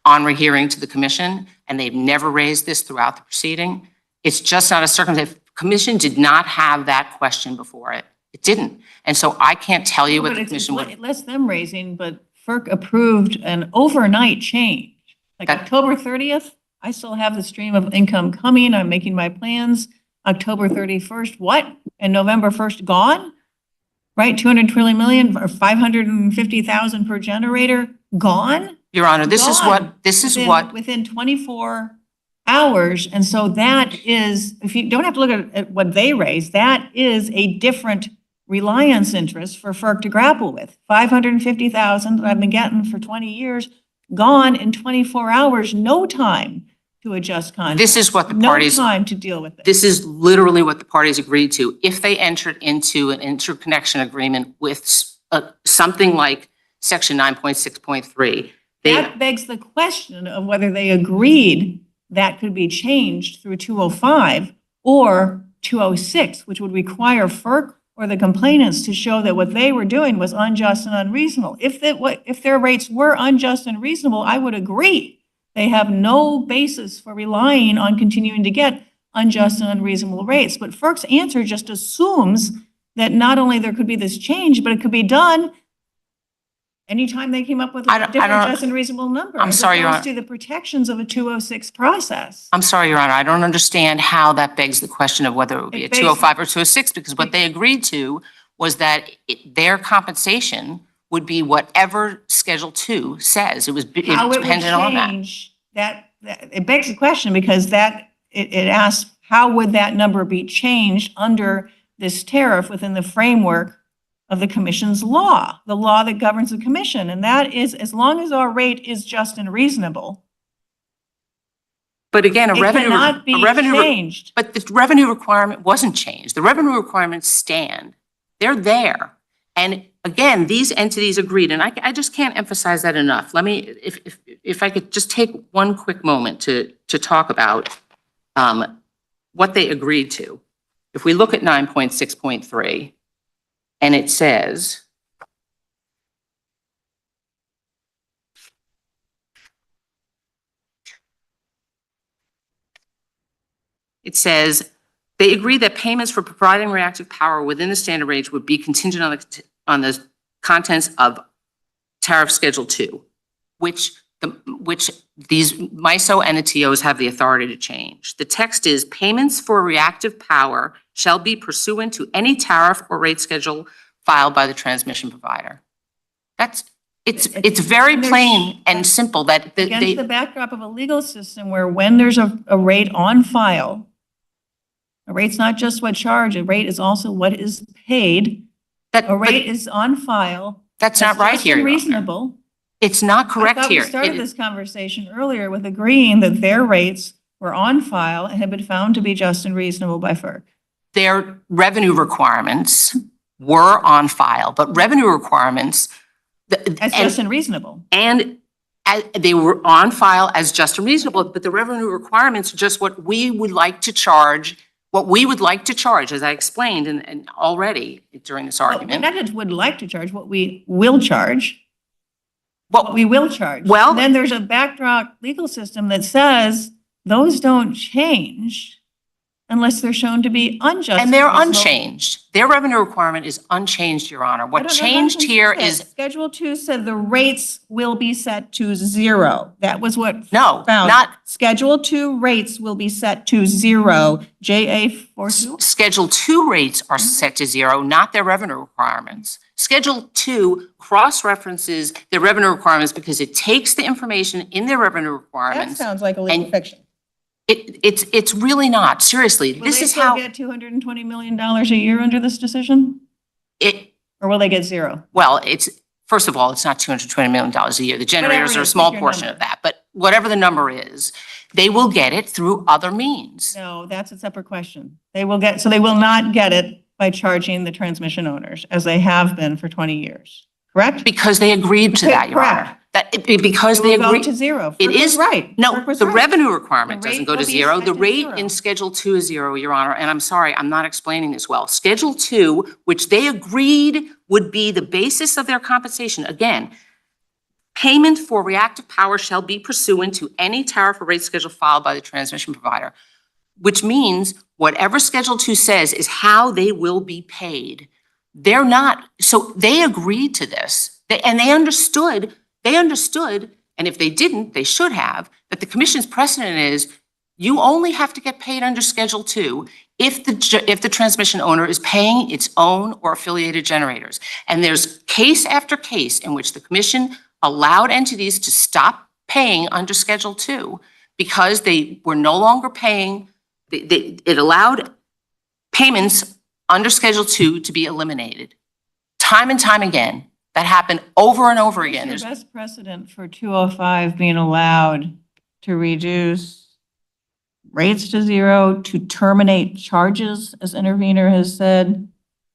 on rehearing to the commission, and they've never raised this throughout the proceeding. It's just not a circumstance. The commission did not have that question before it. It didn't. And so I can't tell you what the commission would. Less them raising, but FERC approved an overnight change. Like That- October 30th, I still have the stream of income coming. I'm making my plans. October 31st, what? And November 1st, gone? Right? 220 million or 550,000 per generator, gone? Your Honor, this is Gone what, within 24 hours. And so that is, if you don't have to look at what they raised, that is a different reliance interest for FERC to grapple with. 550,000 that I've been getting for 20 years, gone in 24 hours, no time to adjust contracts. this is what the No parties, time to deal with it. this is literally what the parties agreed to. If they entered into an interconnection agreement with something like Section 9.6.3, That begs the question of whether they agreed that could be changed through 205 or 206, which would require FERC or the complainants to show that what they were doing was unjust and unreasonable. If their rates were unjust and reasonable, I would agree. They have no basis for relying on continuing to get unjust and unreasonable rates. But FERC's answer just assumes that not only there could be this change, but it could be done anytime they came up with I a don't- different just and reasonable number. I'm sorry, Your As opposed Honor. to the protections of a 206 process. I'm sorry, Your Honor, I don't understand how that begs the question of whether it would be a It begs- 205 or 206, because what they agreed to was that their compensation would be whatever Schedule 2 says. It was How it would dependent on that. change, it begs the question because it asks, how would that number be changed under this tariff within the framework of the commission's law, the law that governs the commission? And that is, as long as our rate is just and reasonable, But again, it cannot be changed. but the revenue requirement wasn't changed. The revenue requirements stand. They're there. And again, these entities agreed, and I just can't emphasize that enough. Let me, if I could just take one quick moment to talk about what they agreed to. If we look at 9.6.3, and it says, It says, they agree that payments for providing reactive power within the standard range would be contingent on the contents of tariff Schedule 2, which these MISO and the TOs have the authority to change. The text is, payments for reactive power shall be pursuant to any tariff or rate schedule filed by the transmission provider. It's very plain and simple that Against the backdrop of a legal system where when there's a rate on file, a rate's not just what charged, a rate is also what is paid. A rate is on file. That's not right here, Your Honor. Reasonable. It's not correct here. I thought we started this conversation earlier with agreeing that their rates were on file and had been found to be just and reasonable by FERC. Their revenue requirements were on file, but revenue requirements. As just and reasonable. And they were on file as just and reasonable, but the revenue requirements are just what we would like to charge, as I explained and already during this argument. Not just would like to charge, what we will charge. What we will charge. Well, and then there's a backdrop legal system that says those don't change unless they're shown to be unjust. And they're unchanged. Their revenue requirement is unchanged, Your Honor. What changed here is. Schedule 2 said the rates will be set to 0. That was what. No, found. not. Schedule 2 rates will be set to 0. JA42. Schedule 2 rates are set to 0, not their revenue requirements. Schedule 2 cross-references their revenue requirements because it takes the information in their revenue requirements. That sounds like a legal fiction. It's really not. Seriously, this is how. Will they still get $220 million a year under this decision? Or will they get 0? Well, first of all, it's not $220 million a year. The generators are a small portion of that, but whatever the number is, they will get it through other means. No, that's a separate question. They will not get it by charging the transmission owners as they have been for 20 years, correct? Because they agreed to that, Your Honor. Because they agreed. To 0. It is right. No, the revenue requirement doesn't go to 0. The rate 0. in Schedule 2 is 0, Your Honor. And I'm sorry, I'm not explaining this well. Schedule 2, which they agreed would be the basis of their compensation. Again, payment for reactive power shall be pursuant to any tariff or rate schedule filed by the transmission provider, which means whatever Schedule 2 says is how they will be paid. They're not. So they agreed to this. And they understood, and if they didn't, they should have, that the commission's precedent is you only have to get paid under Schedule 2 if the transmission owner is paying its own or affiliated generators. And there's case after case in which the commission allowed entities to stop paying under Schedule 2 because they were no longer paying. It allowed payments under Schedule 2 to be eliminated. Time and time again. That happened over and over again. What's your best precedent for 205 being allowed to reduce rates to 0, to terminate charges, as intervener has said,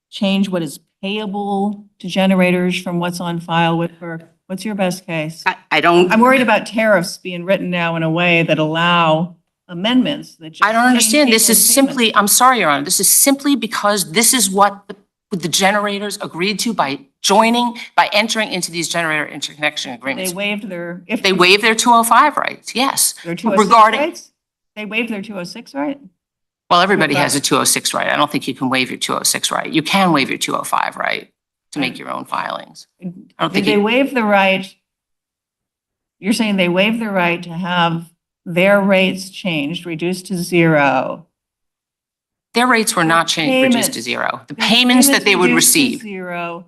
change what is payable to generators from what's on file with FERC? What's your best case? I'm worried about tariffs being written now in a way that allow amendments that just. I don't understand. This is people's simply, I'm sorry, Your Honor, this is simply because this is what the generators agreed to by entering into these generator interconnection agreements. They waived their. They waived their 205 rights, yes. Their 206 rights? They waived their 206 right? Well, everybody has a 206 right. I don't think you can waive your 206 right. You can waive your 205 right to make your own filings. I don't think Did they waive the right? You're saying they waived the right to have their rates changed, reduced to 0. Their rates were not changed, reduced to 0. The payments that they would reduced to receive. 0.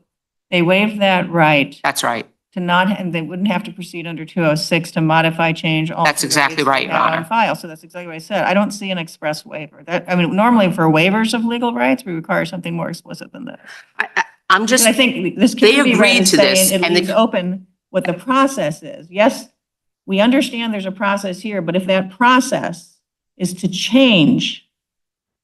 They waived that right. That's right. To not, and they wouldn't have to proceed under 206 to modify, change. That's exactly right, Your Honor. On file. So that's exactly what I said. I don't see an express waiver. Normally for waivers of legal rights, we require something more explicit than that. I'm just. I think this They can be read agreed as to this, saying it and leaves open what the process is. Yes, we understand there's a process here, but if that process is to change,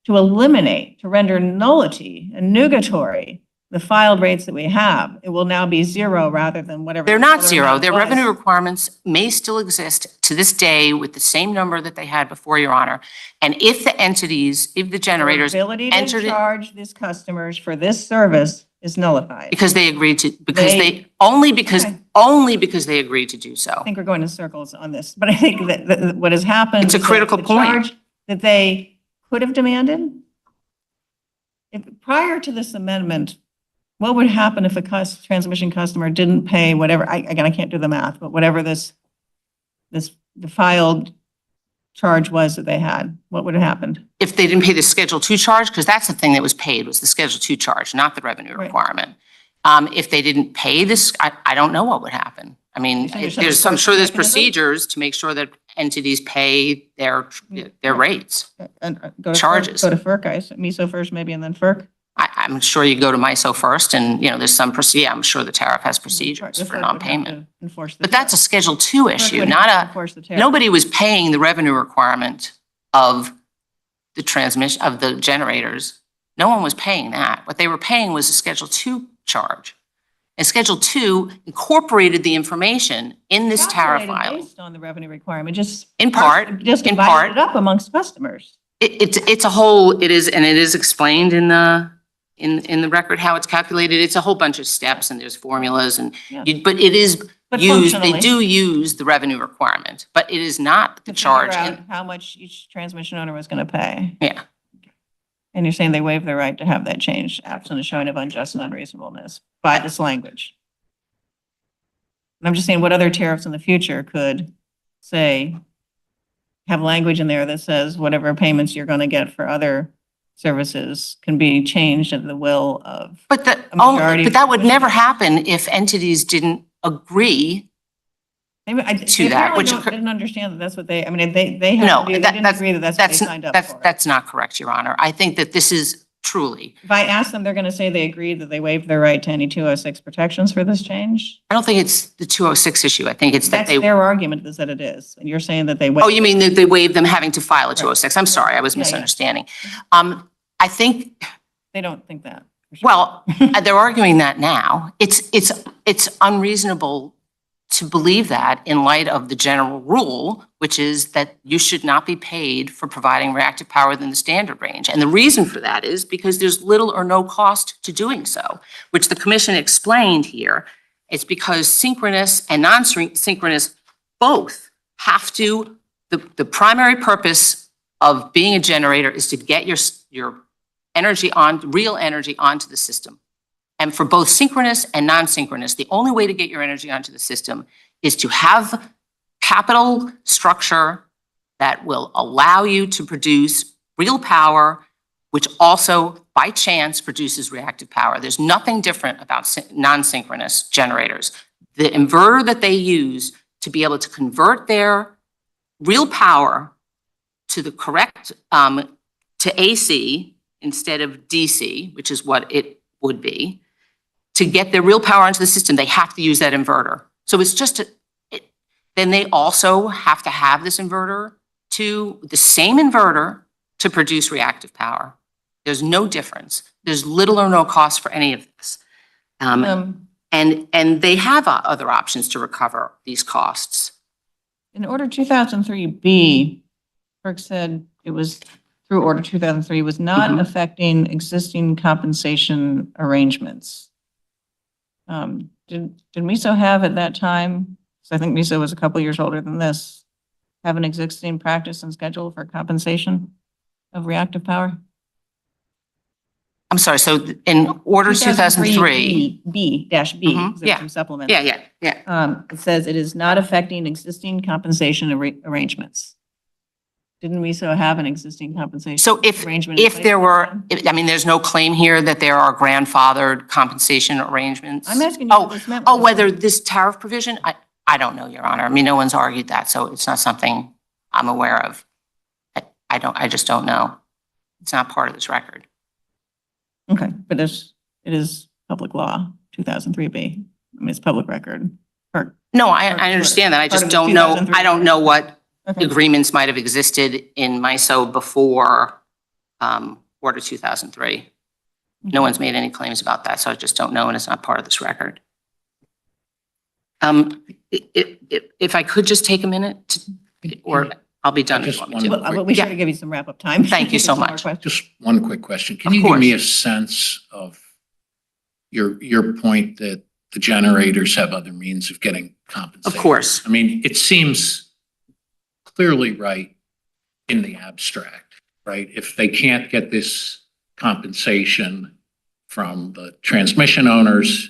to eliminate, to render nullity and nugatory the filed rates that we have, it will now be 0 rather than whatever. They're not 0. amount Their was. revenue requirements may still exist to this day with the same number that they had before, Your Honor. And if the entities, if the generators Their ability entered to it, charge these customers for this service is nullified. because they agreed to, Okay. only because they agreed to do so. I think we're going in circles on this, but I think that what has happened. It's a is that critical the point. charge that they could have demanded? If, prior to this amendment, what would happen if a transmission customer didn't pay whatever, again, I can't do the math, but whatever the filed charge was that they had, what would have happened? If they didn't pay the Schedule 2 charge, because that's the thing that was paid, was the Schedule 2 charge, not the revenue Right. requirement. If they didn't pay this, I don't know what would happen. I mean, You're saying there's there's, some I'm sure there's mechanism? procedures to make sure that entities pay their rates. And go to Charges. Go to FERC, I assume, MISO first maybe, and then FERC? I'm sure you go to MISO first and, there's some, yeah, I'm sure the tariff has The procedures FERC for would have non-payment. to enforce the But that's a tariff. Schedule 2 FERC issue, would not have to a, enforce the tariff. nobody was paying the revenue requirement of the transmission, of the generators. No one was paying that. What they were paying was a Schedule 2 charge. And Schedule 2 incorporated the information in this tariff Calculated filing. based on the revenue requirement, just. In part, Just in divided part. it up amongst customers. It's a whole, it is explained in the record how it's calculated. It's a whole bunch of steps and there's formulas and, Yeah. but it is But used, they functionally, do use the revenue requirement, but it is not the to figure charge. out how much each transmission owner was going to pay. Yeah. And you're saying they waive their right to have that changed absent a showing of unjust and unreasonableness by this language. And I'm just saying what other tariffs in the future could say, have language in there that says whatever payments you're going to get for other services can be changed at the will of. But A majority but of that would never commissioners. happen if entities didn't agree. Maybe I To that, which occur- didn't understand that that's what they, I mean, they No, have, they that- didn't that's- agree that that's what they signed up for. That's not correct, Your Honor. I think that this is truly, If I ask them, they're going to say they agreed that they waived their right to any 206 protections for this change? I don't think it's the 206 issue. I think it's that That's they, their argument is that it is. And you're saying that they waived. oh, you mean that they waived them having to file a 206? I'm sorry, I was Yeah, yeah. misunderstanding. I think, They don't think that. for sure. well, they're arguing that now. It's unreasonable to believe that in light of the general rule, which is that you should not be paid for providing reactive power within the standard range. And the reason for that is because there's little or no cost to doing so, which the commission explained here. It's because synchronous and non-synchronous both have to, the primary purpose of being a generator is to get your energy on, real energy onto the system. And for both synchronous and non-synchronous, the only way to get your energy onto the system is to have capital structure that will allow you to produce real power, which also by chance produces reactive power. There's nothing different about non-synchronous generators. The inverter that they use to be able to convert their real power to the correct, to AC instead of DC, which is what it would be, to get their real power into the system, they have to use that inverter. So it's just, then they also have to have this inverter the same inverter to produce reactive power. There's no difference. There's little or no cost for any of this. And they have other options to recover these costs. In Order 2003B, FERC said it was, through Order 2003, was not Mhm. affecting existing compensation arrangements. Did MISO have at that time, so I think MISO was a couple years older than this, have an existing practice and schedule for compensation of reactive power? I'm sorry, so in Order 2003, B-B, Mhm, yeah, some supplements. yeah. It says it is not affecting existing compensation arrangements. Didn't MISO have an existing compensation So if arrangement? in If place there at were, the time? I mean, there's no claim here that there are grandfathered compensation arrangements. I'm asking you what this meant. Oh, whether this tariff provision, I don't know, Your Honor. I mean, no one's argued that, so it's not something I'm aware of. I just don't know. It's not part of this record. Okay, but it is public law, 2003B. I mean, it's public record. No, I understand that. I Part just of the don't know, 2003 I don't know what Okay. agreements might have existed in MISO before Order 2003. No one's made any claims about that, so I just don't know, and it's not part of this record. If I could just take a minute, or I'll be done if you want me to. But we should give you some wrap-up time. Thank you so Some more much. questions. Just one quick question. Can Of you give me a course. sense of your point that the generators have other means of getting compensated? Of course. I mean, it seems clearly right in the abstract. right? If they can't get this compensation from the transmission owners,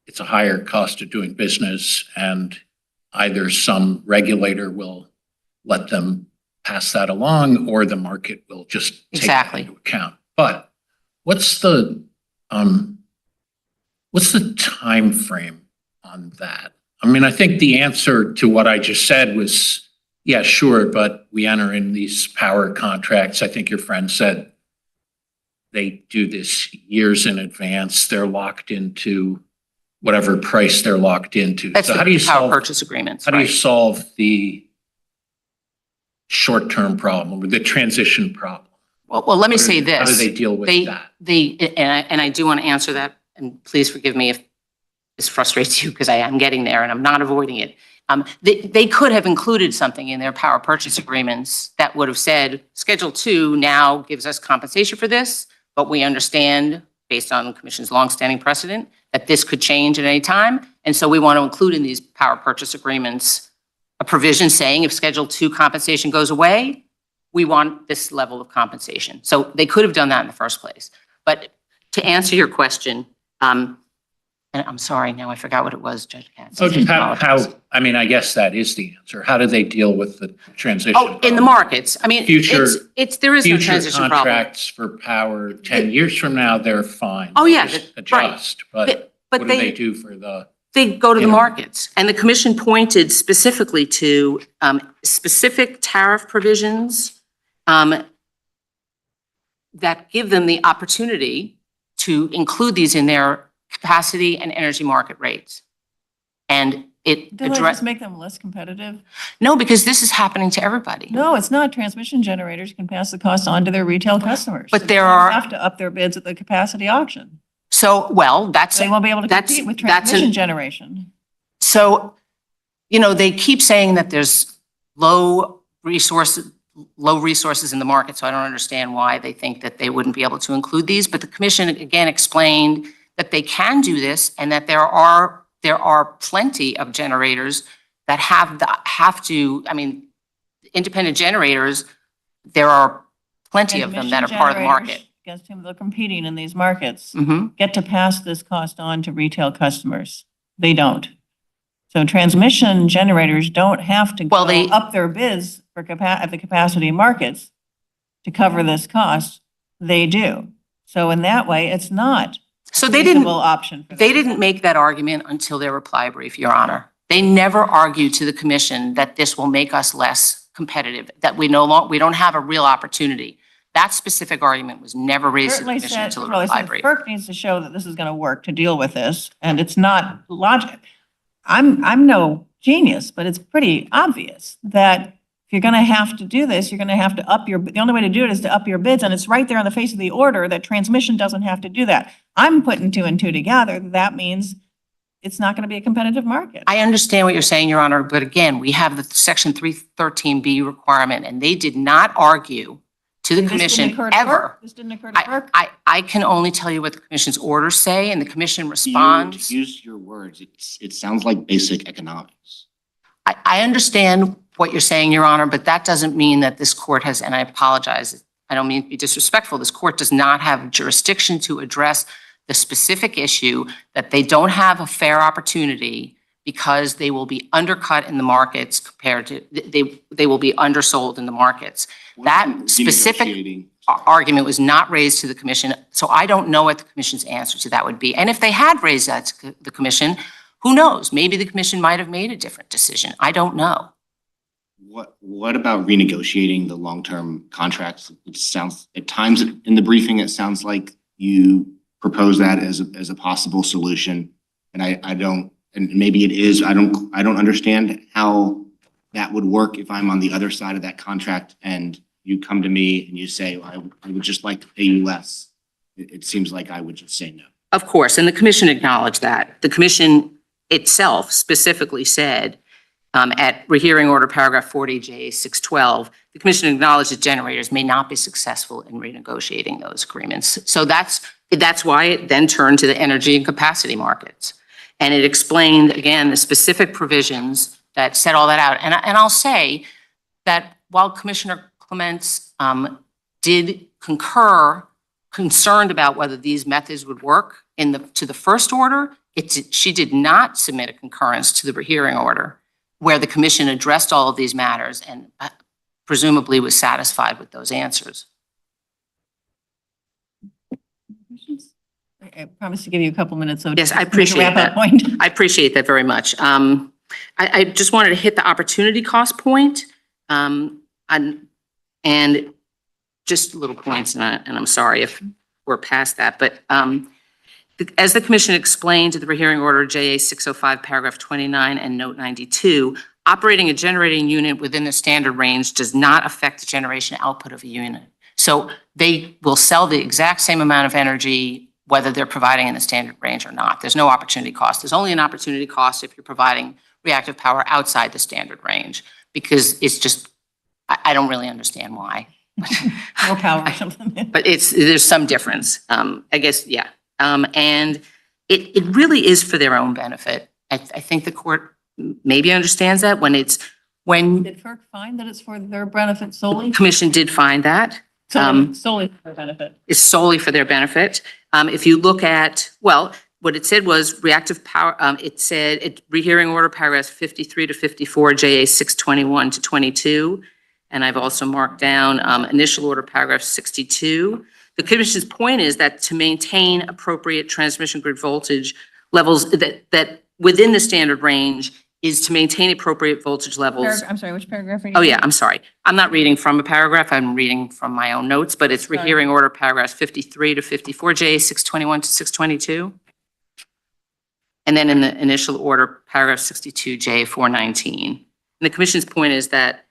it's a higher cost of doing business, and either some regulator will let them pass that along, or the market will just take that Exactly. into account. But what's the time frame on that? I mean, I think the answer to what I just said was, yeah, sure, but we enter in these power contracts. I think your friend said they do this years in advance. They're locked into whatever price they're locked into. That's So how do you the power solve, purchase agreements, how do you right? solve the short-term problem or the transition problem? Well, let me say How do this. they deal with that? And I do want to answer that, and please forgive me if this frustrates you, because I am getting there and I'm not avoiding it. They could have included something in their power purchase agreements that would have said, Schedule 2 now gives us compensation for this, but we understand, based on the Commission's longstanding precedent, that this could change at any time. And so we want to include in these power purchase agreements a provision saying if Schedule 2 compensation goes away, we want this level of compensation. So they could have done that in the first place. But to answer your question, and I'm sorry, now I forgot what it was, Judge Katz. So just I mean, I guess that is the answer. How do they deal with the transition? Oh, in the problem? markets. I mean, Future- there is no Future transition problem. contracts for power, 10 years from now, they're fine. Oh, yeah, They'll just right. adjust. But But what do they do for the? they go to the You know. markets. And the commission pointed specifically to specific tariff provisions that give them the opportunity to include these in their capacity and energy market rates. And it Doesn't that just address, make them less competitive? no, because this is happening to everybody. No, it's not. Transmission generators can pass the cost on to their retail customers. But They there don't are- have to up their bids at the capacity auction. So, well, that's, They won't be able to that's- compete with that's an- transmission generation. so, they keep saying that there's low resources in the market, so I don't understand why they think that they wouldn't be able to include these. But the commission again explained that they can do this and that there are plenty of generators that have to, I mean, independent generators, there are plenty of them that are part of the Transmission market. generators, against whom they're competing in these markets, Mhm. get to pass this cost on to retail customers. They don't. So transmission generators don't have to Well, go they- up their bids for at the capacity markets to cover this cost. They do. So in that way, it's not So a they didn't, reasonable option for they them. didn't make that argument until their reply brief, Your Honor. They never argued to the commission that this will make us less competitive, that we don't have a real opportunity. That specific argument was never raised to the Certainly commission said, until the well, they reply said brief. FERC needs to show that this is going to work to deal with this, and it's not logic. I'm no genius, but it's pretty obvious that if you're going to have to do this, you're going to have to the only way to do it is to up your bids, and it's right there on the face of the order that transmission doesn't have to do that. I'm putting two and two together. That means it's not going to be a competitive market. I understand what you're saying, Your Honor, but again, we have the Section 313B requirement, and they did not argue to the This didn't commission occur to FERC? ever. This didn't occur to FERC? I can only tell you what the commission's orders say, and the commission To responds. use your words, it sounds like basic economics. I understand what you're saying, Your Honor, but that doesn't mean that this court has, and I apologize, I don't mean to be disrespectful, this court does not have jurisdiction to address the specific issue that they don't have a fair opportunity because they will be undercut in the markets compared to, they will be undersold in the markets. That specific Renegotiating. argument was not raised to the commission, so I don't know what the commission's answer to that would be. And if they had raised that to the commission, who knows? Maybe the commission might have made a different decision. I don't know. What about renegotiating the long-term contracts? It sounds, at times in the briefing, it sounds like you propose that as a possible solution. And I don't, and maybe it is, I don't understand how that would work if I'm on the other side of that contract and you come to me and you say, I would just like to pay you less. It seems like I would just say no. Of course, and the commission acknowledged that. The commission itself specifically said at rehearing order paragraph 40J 612, the commission acknowledged that generators may not be successful in renegotiating those agreements. So that's why it then turned to the energy and capacity markets. And it explained, again, the specific provisions that set all that out. And I'll say that while Commissioner Clements did concur, concerned about whether these methods would work to the first order. She did not submit a concurrence to the rehearing order where the commission addressed all of these matters and presumably was satisfied with those answers. I promise to give you a couple minutes. So Yes, I appreciate wrap that. up point. I appreciate that very much. I just wanted to hit the opportunity cost point, and just little points, and I'm sorry if we're past that, but as the commission explained to the rehearing order JA 605, paragraph 29 and note 92, operating a generating unit within the standard range does not affect the generation output of a unit. So they will sell the exact same amount of energy whether they're providing in the standard range or not. There's no opportunity cost. There's only an opportunity cost if you're providing reactive power outside the standard range, because it's just, I don't really understand why. More power or something. But there's some difference, I guess, yeah. And it really is for their own benefit. I think the court maybe understands that when Did FERC find that it's for their benefit solely? commission did find that. Solely for their benefit. Is solely for their benefit. If you look at, well, what it said was reactive power, it said, rehearing order paragraphs 53 to 54, JA 621 to 22. And I've also marked down initial order paragraph 62. The commission's point is that to maintain appropriate transmission grid voltage levels that within the standard range is to maintain appropriate voltage levels. I'm sorry, which paragraph are you? Oh, yeah, I'm sorry. I'm not reading from a paragraph. I'm reading from my own notes, but it's Sorry. rehearing order paragraphs 53 to 54, JA 621 to 622. And then in the initial order, paragraph 62, JA 419. And the commission's point is that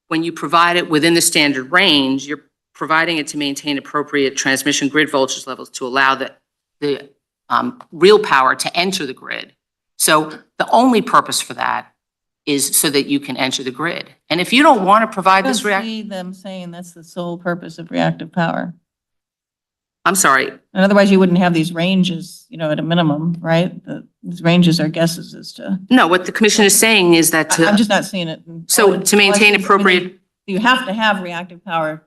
when you provide it within the standard range, you're providing it to maintain appropriate transmission grid voltage levels to allow the real power to enter the grid. So the only purpose for that is so that you can enter the grid. And if you don't want to I provide don't this see them saying that's the sole purpose of reactive power. I'm sorry, And otherwise you wouldn't have these ranges, at a minimum, right? These ranges are guesses as to, no, what the commission is saying is that I'm just not seeing it. so to maintain appropriate, You have to have reactive power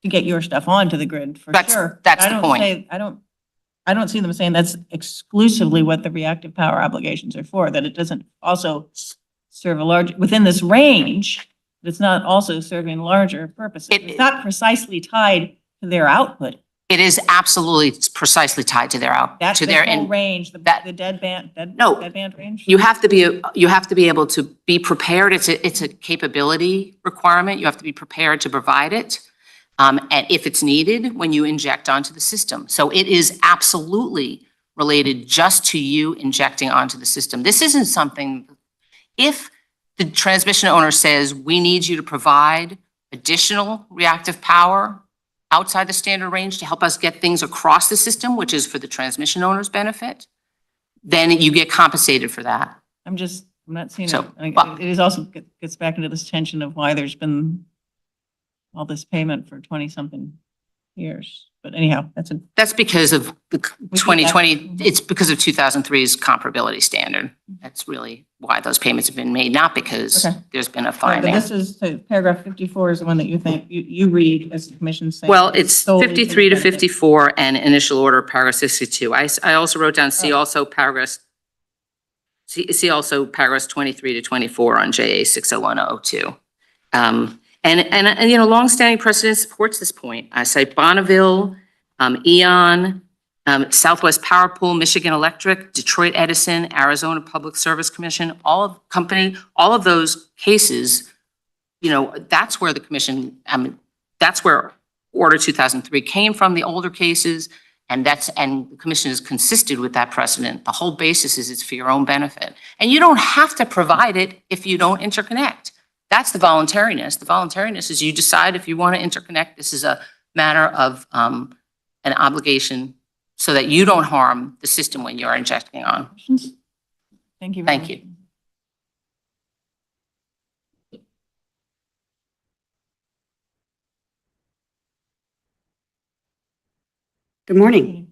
to get your stuff onto the grid for That's- sure. that's I the don't point. say- I don't see them saying that's exclusively what the reactive power obligations are for, that it doesn't also serve within this range, it's not also serving larger purposes. It's not precisely tied to their output. it is absolutely precisely tied to their That's to the their whole end. range, the that- No. deadband range. You have to be able to be prepared. It's a capability requirement. You have to be prepared to provide it. And if it's needed, when you inject onto the system. So it is absolutely related just to you injecting onto the system. This isn't something, if the transmission owner says, we need you to provide additional reactive power outside the standard range to help us get things across the system, which is for the transmission owner's benefit, then you get compensated for that. I'm not seeing it. So, It is also gets back into this tension of why there's been all this payment for 20-something years. But anyhow, That's because of the that. 2020, it's because of 2003's comparability standard. That's really why those payments have been made, not because Okay. there's been a but finding. this is, so paragraph 54 is the one that you think, you read as the commission saying. Well, it's solely for the 53 to benefit. 54 and initial order paragraph 62. I also wrote down, see Oh. also paragraphs 23 to 24 on JA 60102. And longstanding precedent supports this point. I cite Bonneville, Eon, Southwest Power Pool, Michigan Electric, Detroit Edison, Arizona Public Service Commission, all of those cases, that's where the commission, that's where Order 2003 came from, the older cases, and the commission is consistent with that precedent. The whole basis is it's for your own benefit. And you don't have to provide it if you don't interconnect. That's the voluntariness. The voluntariness is you decide if you want to interconnect. This is a matter of an obligation so that you don't harm the system when you're injecting on. Questions? Thank you. very Thank much. you. Good morning.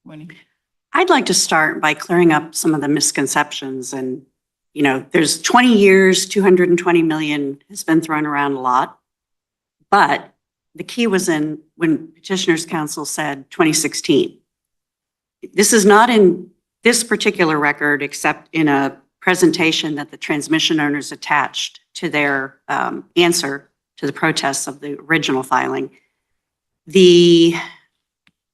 Morning. I'd like to start by clearing up some of the misconceptions. And, there's 20 years, 220 million has been thrown around a lot. But the key was in when Petitioners Council said 2016. This is not in this particular record, except in a presentation that the transmission owners attached to their answer to the protests of the original filing. The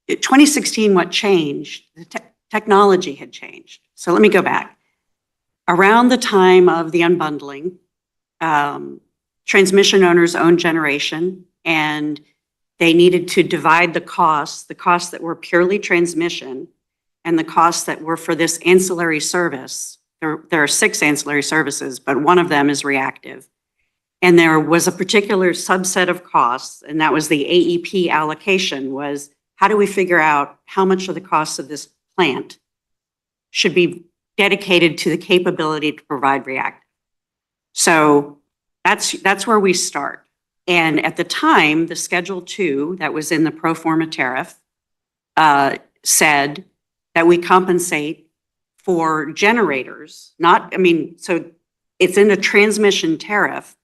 2016, what changed? The technology had changed. So let me go back. Around the time of the unbundling, transmission owners owned generation, and they needed to divide the costs that were purely transmission and the costs that were for this ancillary service. There are 6 ancillary services, but one of them is reactive. And there was a particular subset of costs, and that was the AEP allocation, was how do we figure out how much of the costs of this plant should be dedicated to the capability to provide reactive. So that's where we start. And at the time, the Schedule 2 that was in the pro forma tariff said that we compensate for generators, so it's in a transmission tariff,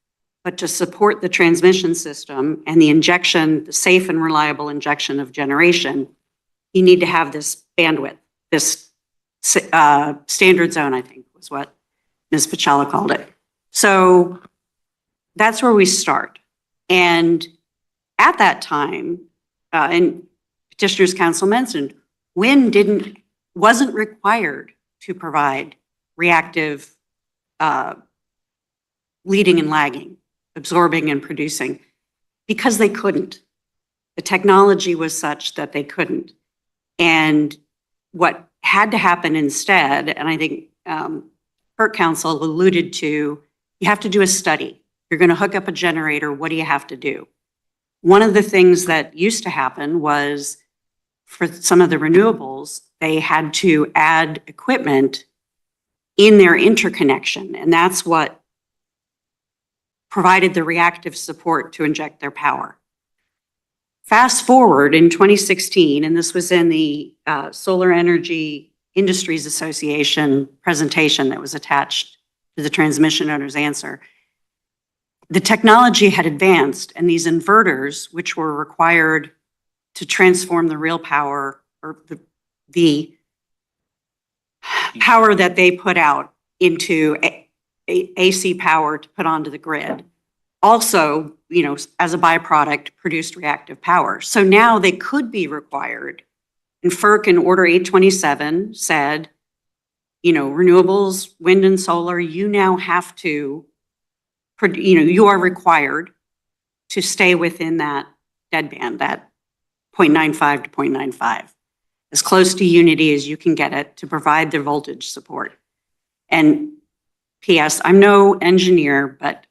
but to support the transmission system and the injection, the safe and reliable injection of generation, you need to have this bandwidth, this standard zone, I think was what Ms. Pacella called it. So that's where we start. And at that time, and Petitioners Council mentioned, wind wasn't required to provide reactive leading and lagging, absorbing and producing, because they couldn't. The technology was such that they couldn't. And what had to happen instead, and I think FERC Council alluded to, you have to do a study. You're going to hook up a generator. What do you have to do? One of the things that used to happen was for some of the renewables, they had to add equipment in their interconnection, and that's what provided the reactive support to inject their power. Fast forward in 2016, and this was in the Solar Energy Industries Association presentation that was attached to the transmission owner's answer. The technology had advanced, and these inverters, which were required to transform the real power or the power that they put out into AC power to put onto the grid, also, as a byproduct, produced reactive power. So now they could be required. And FERC in Order 827 said, renewables, wind and solar, you now have to, you are required to stay within that deadband, that 0.95 to 0.95, as close to unity as you can get it to provide the voltage support. And P.S., I'm no engineer, but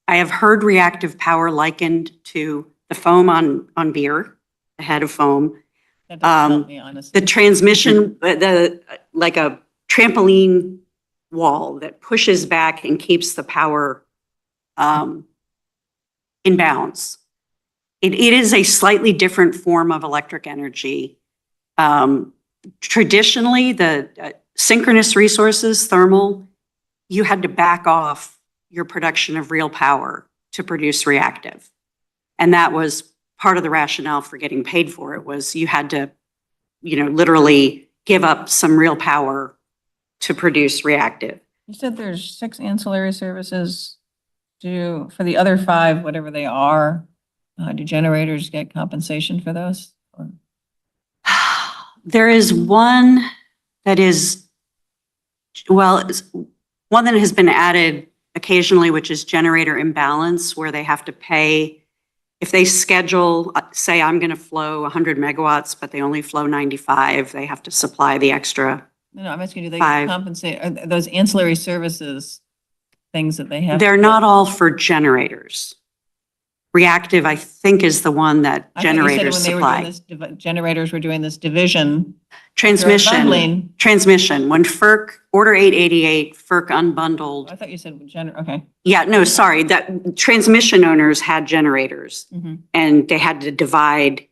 I have heard reactive power likened to the foam on beer, the head of foam. That doesn't help me, honestly. The transmission, like a trampoline wall that pushes back and keeps the power in bounds. It is a slightly different form of electric energy. Traditionally, the synchronous resources, thermal, you had to back off your production of real power to produce reactive. And that was part of the rationale for getting paid for it, was you had to, literally give up some real power to produce reactive. You said there's 6 ancillary services. For the other 5, whatever they are, do generators get compensation for those? Or? There is one that is, one that has been added occasionally, which is generator imbalance, where they have to pay, if they schedule, say I'm going to flow 100 megawatts, but they only flow 95, they have to supply the extra. No, I'm asking, do they 5. compensate, are those ancillary services things that they have? They're not all for generators. Reactive, I think, is the one that generators supply. Generators were doing this division. Transmission. When FERC, Order 888, FERC unbundled. I thought you said okay. Yeah, no, sorry. That transmission owners had generators, and they had to divide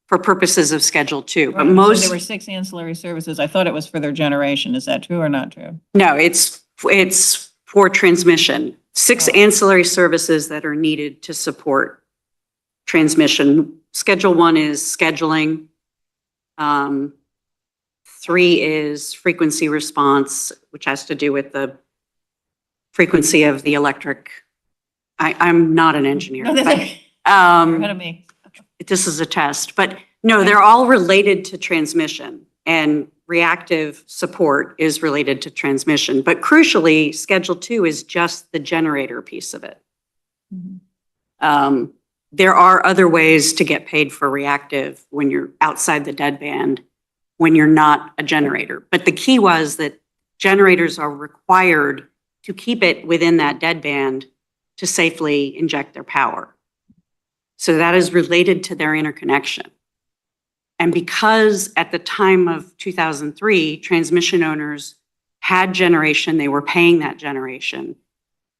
for purposes of Schedule 2. But there were 6 ancillary services. I thought it was for their generation. Is that true or not true? No, it's for transmission. 6 ancillary services that are needed to support transmission. Schedule 1 is scheduling. 3 is frequency response, which has to do with the frequency of the electric. I'm not an engineer, No, that's but okay. You're ahead of um, me. this is a test. But no, they're all related to transmission, and reactive support is related to transmission. But crucially, Schedule 2 is just the generator piece of it. Mhm. There are other ways to get paid for reactive when you're outside the deadband, when you're not a generator. But the key was that generators are required to keep it within that deadband to safely inject their power. So that is related to their interconnection. And because at the time of 2003, transmission owners had generation, they were paying that generation.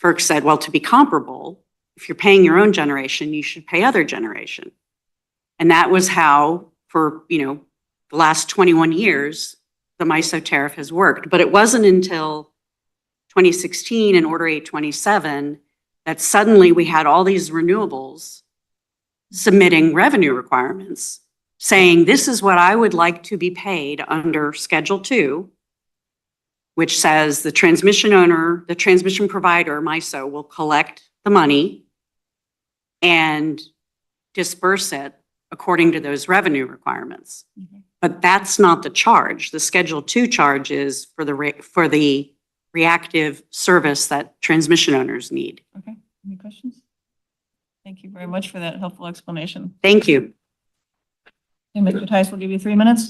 FERC said, well, to be comparable, if you're paying your own generation, you should pay other generation. And that was how, for the last 21 years, the MISO tariff has worked. But it wasn't until 2016 in Order 827 that suddenly we had all these renewables submitting revenue requirements saying, this is what I would like to be paid under Schedule 2, which says the transmission owner, the transmission provider, MISO, will collect the money and disperse it according to those revenue requirements. Mhm. But that's not the charge. The Schedule 2 charge is for the reactive service that transmission owners need. Okay, any questions? Thank you very much for that helpful explanation. Thank you. And Mr. Tice will give you 3 minutes.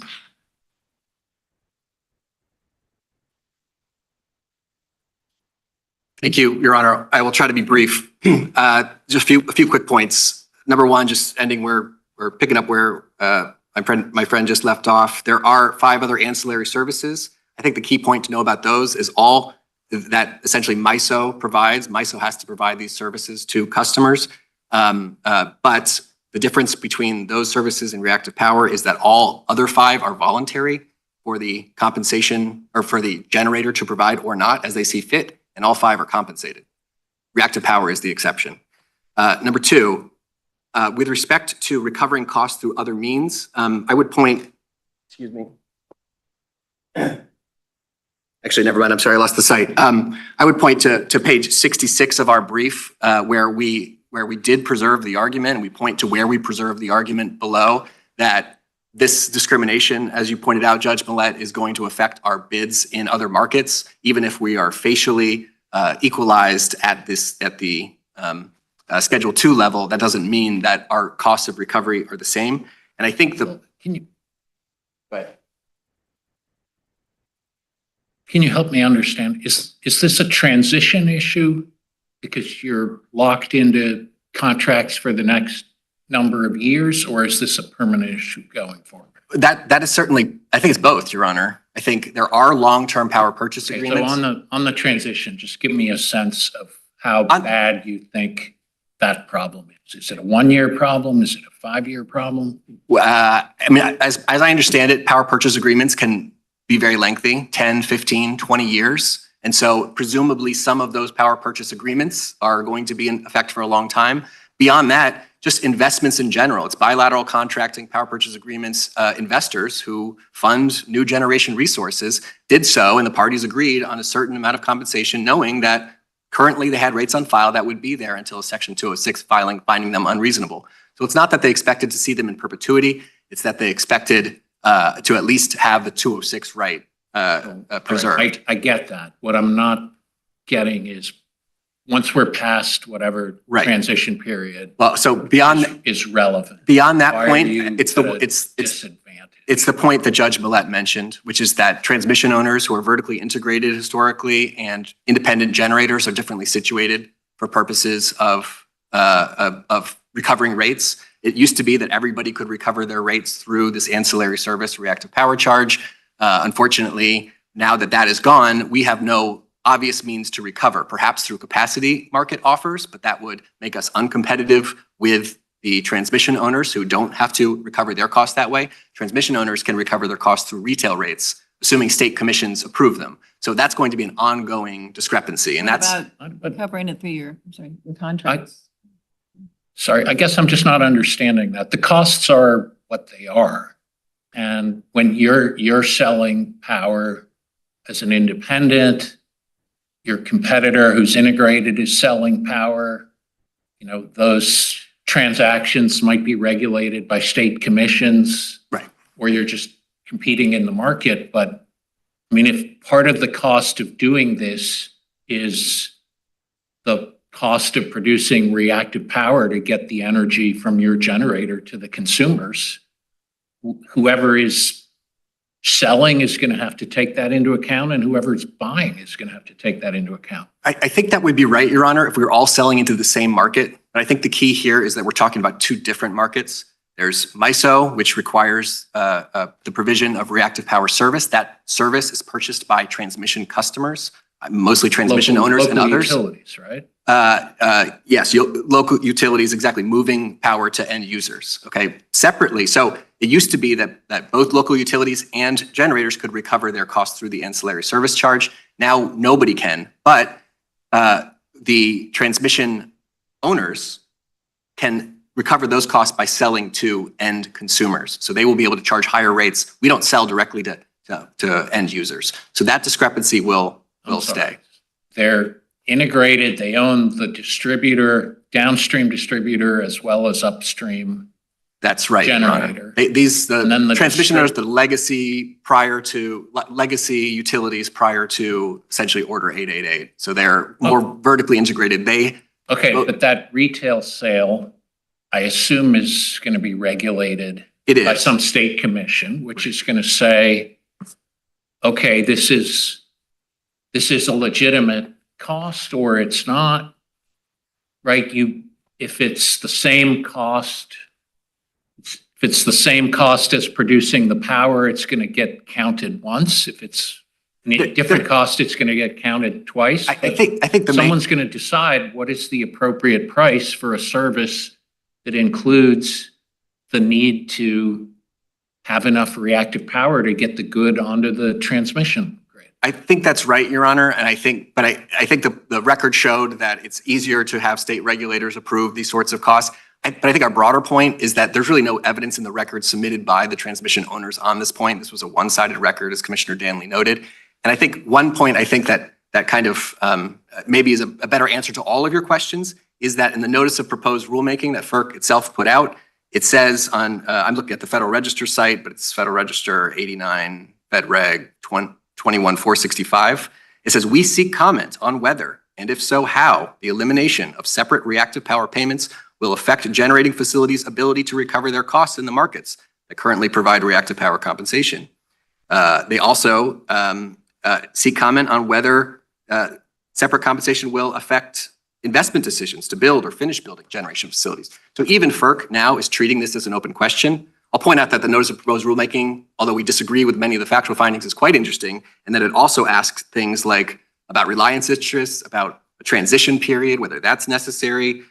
Thank you, Your Honor. I will try to be brief. Just a few quick points. Number one, just ending where, or picking up where my friend just left off. There are 5 other ancillary services. I think the key point to know about those is all that essentially MISO provides. MISO has to provide these services to customers. But the difference between those services and reactive power is that all other 5 are voluntary for the compensation or for the generator to provide or not as they see fit, and all 5 are compensated. Reactive power is the exception. Number 2, with respect to recovering costs through other means, I would point, excuse me. Actually, never mind. I'm sorry, I lost the site. I would point to page 66 of our brief, where we did preserve the argument, and we point to where we preserve the argument below that this discrimination, as you pointed out, Judge Millett, is going to affect our bids in other markets, even if we are facially equalized at the Schedule 2 level. That doesn't mean that our costs of recovery are the same. And I think Can you help me understand? Is this a transition issue because you're locked into contracts for the next number of years, or is this a permanent issue going forward? that is certainly, I think it's both, Your Honor. I think there are long-term power purchase Okay, agreements. so on the transition, just give me a sense of how bad you think that problem is. Is it a 1-year problem? Is it a 5-year problem? I mean, as I understand it, power purchase agreements can be very lengthy, 10, 15, 20 years. And so presumably some of those power purchase agreements are going to be in effect for a long time. Beyond that, just investments in general. It's bilateral contracting, power purchase agreements. Investors who fund new generation resources did so, and the parties agreed on a certain amount of compensation, knowing that currently they had rates on file that would be there until a Section 206 filing finding them unreasonable. So it's not that they expected to see them in perpetuity. It's that they expected to at least have the 206 right preserved. I get that. What I'm not getting is once we're past whatever Right. transition period Well, so beyond is relevant. that Why are point, you it's at a it's disadvantage? It's the point that Judge Millett mentioned, which is that transmission owners who are vertically integrated historically and independent generators are differently situated for purposes of recovering rates. It used to be that everybody could recover their rates through this ancillary service reactive power charge. Unfortunately, now that that is gone, we have no obvious means to recover, perhaps through capacity market offers, but that would make us uncompetitive with the transmission owners who don't have to recover their costs that way. Transmission owners can recover their costs through retail rates, assuming state commissions approve them. So that's going to be an ongoing discrepancy, and What that's about covering it through your, I'm sorry, your contracts? Sorry, I guess I'm just not understanding that. The costs are what they are. And when you're selling power as an independent, your competitor who's integrated is selling power, those transactions might be regulated by state commissions. Right. Or you're just competing in the market. But I mean, if part of the cost of doing this is the cost of producing reactive power to get the energy from your generator to the consumers, whoever is selling is going to have to take that into account, and whoever's buying is going to have to take that into account. I think that would be right, Your Honor, if we were all selling into the same market. But I think the key here is that we're talking about two different markets. There's MISO, which requires the provision of reactive power service. That service is purchased by transmission customers, mostly transmission owners and Local others. utilities, right? Yes, local utilities, exactly, moving power to end users, okay? Separately, so it used to be that both local utilities and generators could recover their costs through the ancillary service charge. Now, nobody can, but the transmission owners can recover those costs by selling to end consumers. So they will be able to charge higher rates. We don't sell directly to end users. So that discrepancy will stay. They're integrated, they own the distributor, downstream distributor, as well as upstream. That's right, Your Honor. Generator. The And then transmission owners, the legacy utilities prior to essentially Order 888. So they're more vertically integrated. Okay, but that retail sale, I assume, is going to be regulated by some state commission, which is going to say, okay, this is a legitimate cost or it's not, right? If it's the same cost, as producing the power, it's going to get counted once. If it's a different cost, it's going to get counted twice. I think someone's going to decide what is the appropriate price for a service that includes the need to have enough reactive power to get the good onto the transmission grid. I think that's right, Your Honor. And I think the record showed that it's easier to have state regulators approve these sorts of costs. But I think our broader point is that there's really no evidence in the record submitted by the transmission owners on this point. This was a one-sided record, as Commissioner Danley noted. And I think one point I think that kind of maybe is a better answer to all of your questions is that in the notice of proposed rulemaking that FERC itself put out, it says on, I'm looking at the Federal Register site, but it's Federal Register 89 Fed Reg 21465. It says, we seek comment on whether, and if so, how, the elimination of separate reactive power payments will affect generating facilities' ability to recover their costs in the markets that currently provide reactive power compensation. They also seek comment on whether separate compensation will affect investment decisions to build or finish building generation facilities. So even FERC now is treating this as an open question. I'll point out that the notice of proposed rulemaking, although we disagree with many of the factual findings, is quite interesting, and that it also asks things like about reliance interests, about a transition period, whether that's necessary,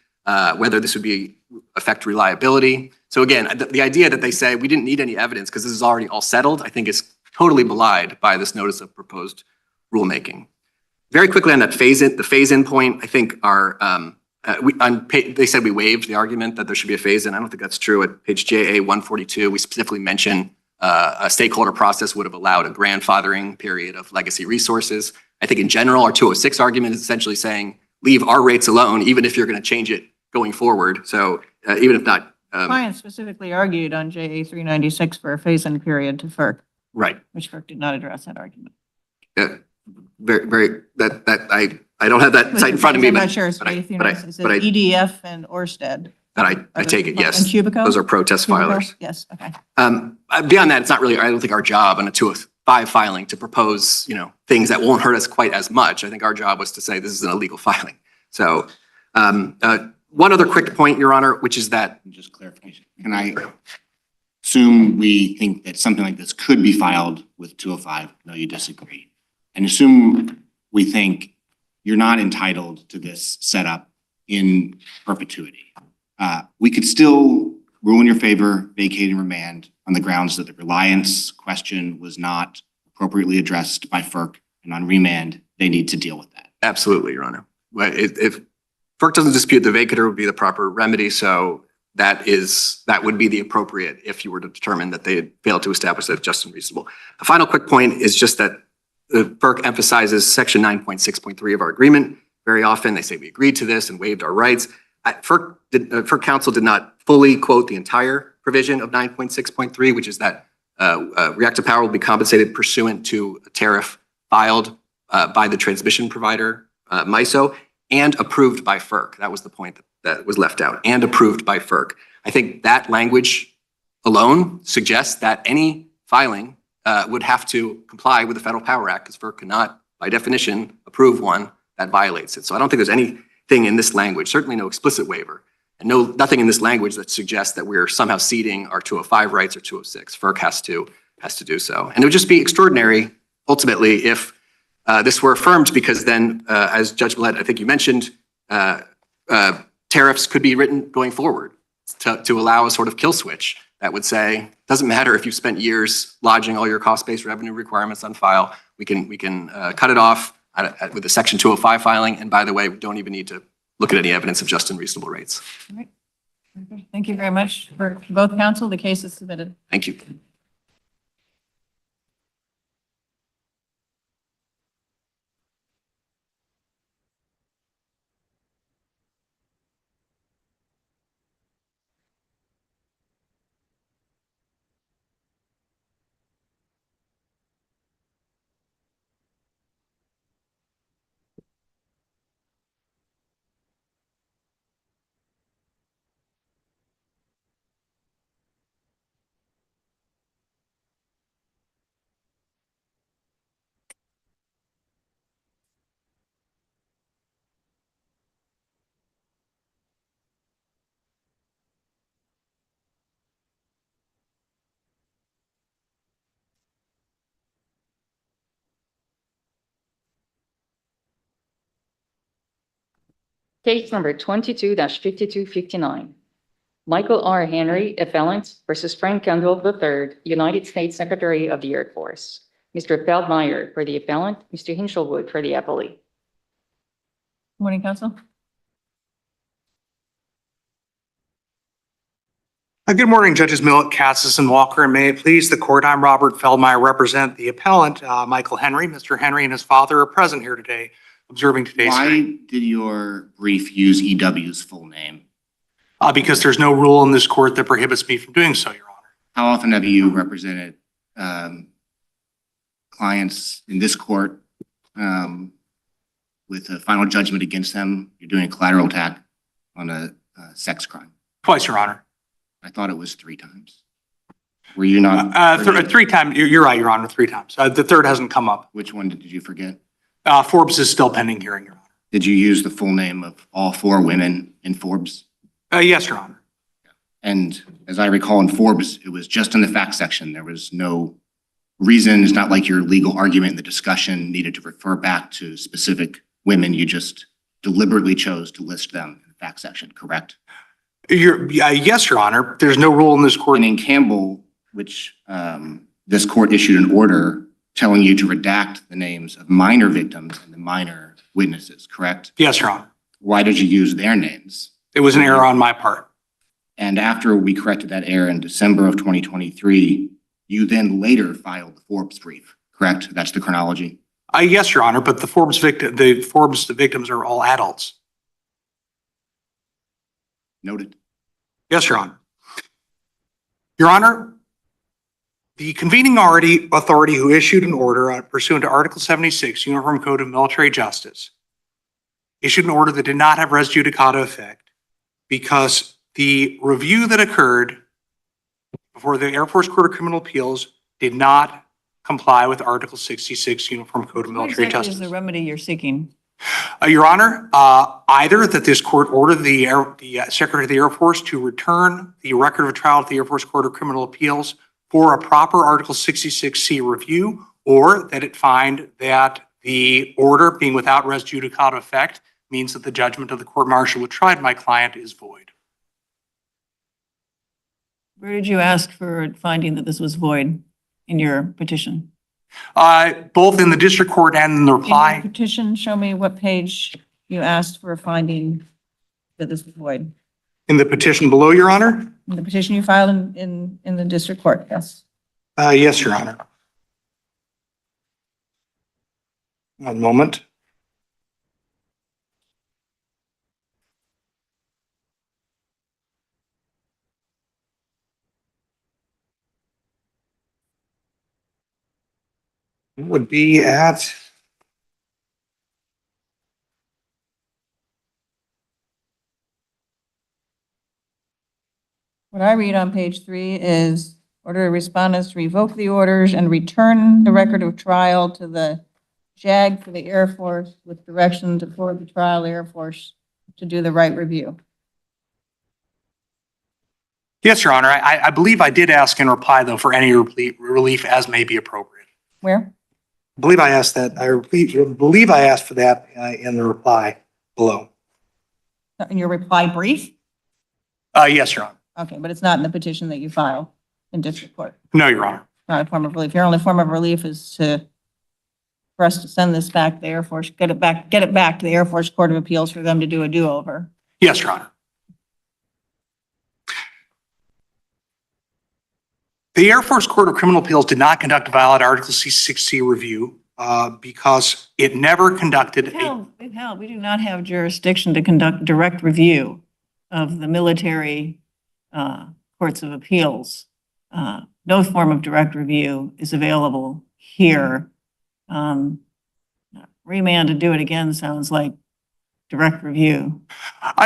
whether this would affect reliability. So again, the idea that they say we didn't need any evidence because this is already all settled, I think is totally belied by this notice of proposed rulemaking. Very quickly on that the phase-in point, I think they said we waived the argument that there should be a phase-in. I don't think that's true. At page JA 142, we specifically mention a stakeholder process would have allowed a grandfathering period of legacy resources. I think in general, our 206 argument is essentially saying, leave our rates alone, even if you're going to change it going forward. So even if not. Client specifically argued on JA 396 for a phase-in period to FERC. Right. Which FERC did not address that argument. I don't have that site in front of me. I'm but not sure. It's EDF and Orsted. But I take it, yes. And Cubico? Those are protest filers. Yes, okay. Beyond that, it's not really, I don't think our job on a 205 filing to propose, things that won't hurt us quite as much. I think our job was to say this is an illegal filing. So one other quick point, Your Honor, which is that. Just clarification. Can I assume we think that something like this could be filed with 205? No, you disagree. And assume we think you're not entitled to this setup in perpetuity. We could still rule in your favor, vacate and remand on the grounds that the reliance question was not appropriately addressed by FERC, and on remand, they need to deal with that. Absolutely, Your Honor. If FERC doesn't dispute the vacatur would be the proper remedy, so that would be the appropriate if you were to determine that they had failed to establish that it's just and reasonable. The final quick point is just that FERC emphasizes section 9.6.3 of our agreement. Very often they say we agreed to this and waived our rights. FERC counsel did not fully quote the entire provision of 9.6.3, which is that reactive power will be compensated pursuant to a tariff filed by the transmission provider, MISO, and approved by FERC. That was the point that was left out, and approved by FERC. I think that language alone suggests that any filing would have to comply with the Federal Power Act, because FERC cannot, by definition, approve one that violates it. So I don't think there's anything in this language, certainly no explicit waiver, and nothing in this language that suggests that we're somehow ceding our 205 rights or 206. FERC has to do so. And it would just be extraordinary, ultimately, if this were affirmed, because then, as Judge Millett, I think you mentioned, tariffs could be written going forward to allow a sort of kill switch that would say, doesn't matter if you've spent years lodging all your cost-based revenue requirements on file, we can cut it off with the Section 205 filing. And by the way, we don't even need to look at any evidence of just and reasonable rates. All right. Okay. Thank you very much for both counsel. The case is submitted. Thank you. Case number 22-5259. Michael R. Henry, appellant, versus Frank Kendall III, United States Secretary of the Air Force. Mr. Feldmeyer for the appellant, Mr. Hinshelwood for the appellee. Morning, counsel. Good morning, Judges Millett, Katsas, and Walker, and may it please the court, I'm Robert Feldmeyer, represent the appellant, Michael Henry. Mr. Henry and his father are present here today, observing today's hearing. Why did your brief use EW's full name? Because there's no rule in this court that prohibits me from doing so, Your Honor. How often have you represented clients in this court with a final judgment against them? You're doing a collateral attack on a sex crime. Twice, Your Honor. I thought it was 3 times. Were you not? 3 times. You're right, Your Honor, 3 times. The third hasn't come up. Which one did you forget? Forbes is still pending hearing, Your Honor. Did you use the full name of all 4 women in Forbes? Yes, Your Honor. And as I recall in Forbes, it was just in the fact section. There was no reason. It's not like your legal argument in the discussion needed to refer back to specific women. You just deliberately chose to list them in the fact section, correct? Yes, Your Honor. There's no rule in this court. And in Campbell, which this court issued an order telling you to redact the names of minor victims and the minor witnesses, correct? Yes, Your Honor. Why did you use their names? It was an error on my part. And after we corrected that error in December of 2023, you then later filed the Forbes brief, correct? That's the chronology? Yes, Your Honor, but the Forbes victims are all adults. Noted. Yes, Your Honor. Your Honor, the convening authority who issued an order pursuant to Article 76, Uniform Code of Military Justice, issued an order that did not have res judicata effect because the review that occurred before the Air Force Court of Criminal Appeals did not comply with Article 66, Uniform Code of Military What Justice. exactly is the remedy you're seeking? Your Honor, either that this court order the Secretary of the Air Force to return the record of a trial to the Air Force Court of Criminal Appeals for a proper Article 66C review, or that it find that the order being without res judicata effect means that the judgment of the court-martial which tried my client is void. Where did you ask for finding that this was void in your petition? Both in the district court and in the In your reply. petition, show me what page you asked for a finding that this is void? In the petition below, Your Honor? In the petition you filed in the district court, yes? Yes, Your Honor. One moment. It would be at, What I read on page 3 is order of respondents to revoke the orders and return the record of trial to the JAG for the Air Force with direction to forward the trial Air Force to do the right review. yes, Your Honor. I believe I did ask in reply, though, for any relief as may be appropriate. Where? I believe I asked that. I believe I asked for that in the reply below. In your reply brief? Yes, Your Honor. Okay, but it's not in the petition that you filed in district court. No, Your Honor. Not a form of relief. Your only form of relief is for us to send this back to the Air Force, get it back to the Air Force Court of Appeals for them to do a do-over. Yes, Your Honor. The Air Force Court of Criminal Appeals did not conduct a valid Article 6C review because it never conducted We do not have jurisdiction to conduct direct review of the military courts of appeals. No form of direct review is available here. Remand to do it again sounds like direct review.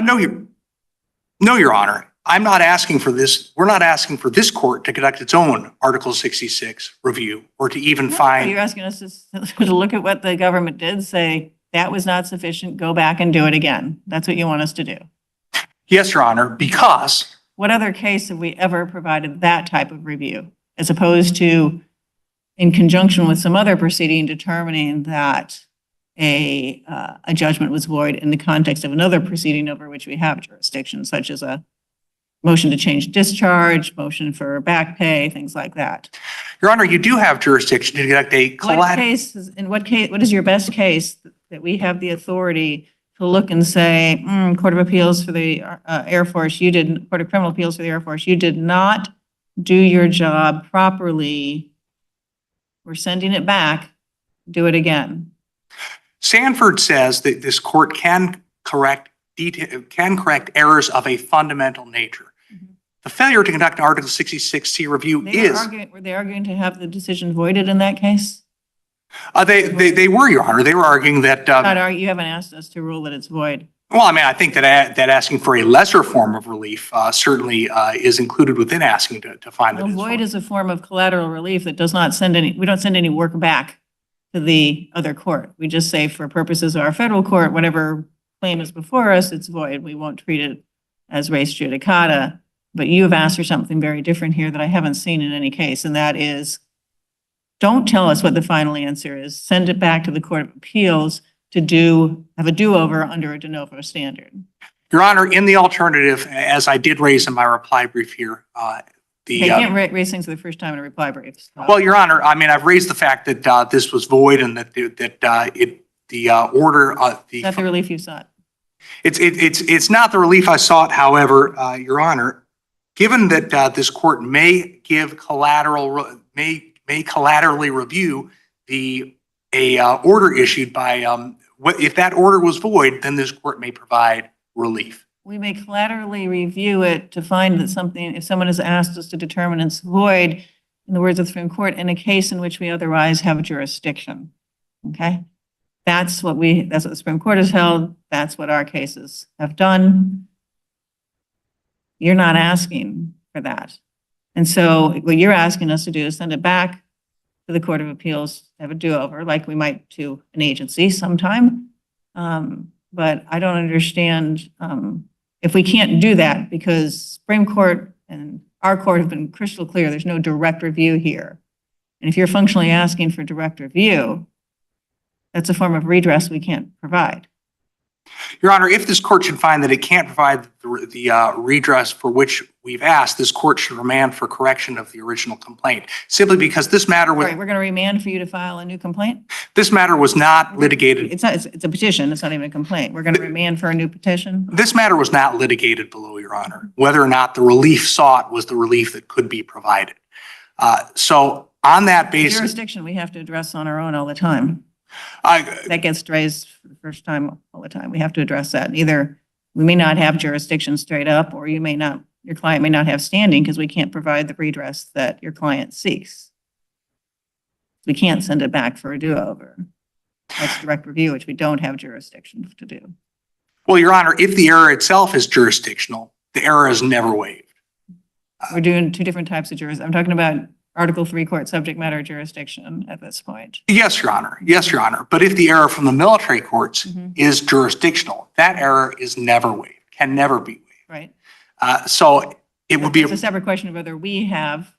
No, Your Honor. I'm not asking for this. We're not asking for this court to conduct its own Article 66 review or to even find. You're asking us to look at what the government did, say that was not sufficient, go back and do it again. That's what you want us to do. Yes, Your Honor, because. What other case have we ever provided that type of review as opposed to in conjunction with some other proceeding determining that a judgment was void in the context of another proceeding over which we have jurisdiction, such as a motion to change discharge, motion for back pay, things like that. Your Honor, you do have jurisdiction to conduct a what is your best case that we have the authority to look and say, Court of Appeals for the Air Force, Court of Criminal Appeals for the Air Force, you did not do your job properly. We're sending it back, do it again. Sanford says that this court can correct errors of a fundamental nature. The failure to conduct an Article 66C review Were they arguing to have the decision voided in that case? They were, Your Honor. They were arguing that. You haven't asked us to rule that it's void. Well, I mean, I think that asking for a lesser form of relief certainly is included within asking to find that. Void is a form of collateral relief that does not we don't send any work back to the other court. We just say for purposes of our federal court, whatever claim is before us, it's void. We won't treat it as res judicata. But you have asked for something very different here that I haven't seen in any case, and that is, don't tell us what the final answer is. Send it back to the Court of Appeals to have a do-over under a de novo standard. Your Honor, in the alternative, as I did raise in my reply brief here, You can't raise things for the first time in a reply brief. So. Well, Your Honor, I mean, I've raised the fact that this was void and that the order. That's the relief you sought. It's not the relief I sought. However, Your Honor, given that this court may collaterally review a order issued by if that order was void, then this court may provide relief. We may collaterally review it to find that if someone has asked us to determine it's void, in the words of the Supreme Court, in a case in which we otherwise have jurisdiction. Okay? That's what the Supreme Court has held. That's what our cases have done. You're not asking for that. And so what you're asking us to do is send it back to the Court of Appeals to have a do-over, like we might to an agency sometime. But I don't understand if we can't do that because Supreme Court and our court have been crystal clear, there's no direct review here. And if you're functionally asking for direct review, that's a form of redress we can't provide. Your Honor, if this court should find that it can't provide the redress for which we've asked, this court should remand for correction of the original complaint, simply because this matter All was, right, we're going to remand for you to file a new complaint? this matter was not litigated. It's not, it's a petition. It's not even a complaint. We're going to remand for a new petition? This matter was not litigated below, Your Honor, whether or not the relief sought was the relief that could be provided. So on that basis, Jurisdiction we have to address on our own all the time. That gets raised for the first time all the time. We have to address that. Either we may not have jurisdiction straight up, or you may not, your client may not have standing because we can't provide the redress that your client seeks. We can't send it back for a do-over. That's direct review, which we don't have jurisdiction to do. well, Your Honor, if the error itself is jurisdictional, the error is never waived. We're doing two different types of I'm talking about Article 3 court subject matter jurisdiction at this point. Yes, Your Honor. Yes, Your Honor. But if the error from the military courts Mhm. is jurisdictional, that error is never waived, can never be waived. Right? So it would be, It's a separate question of whether we have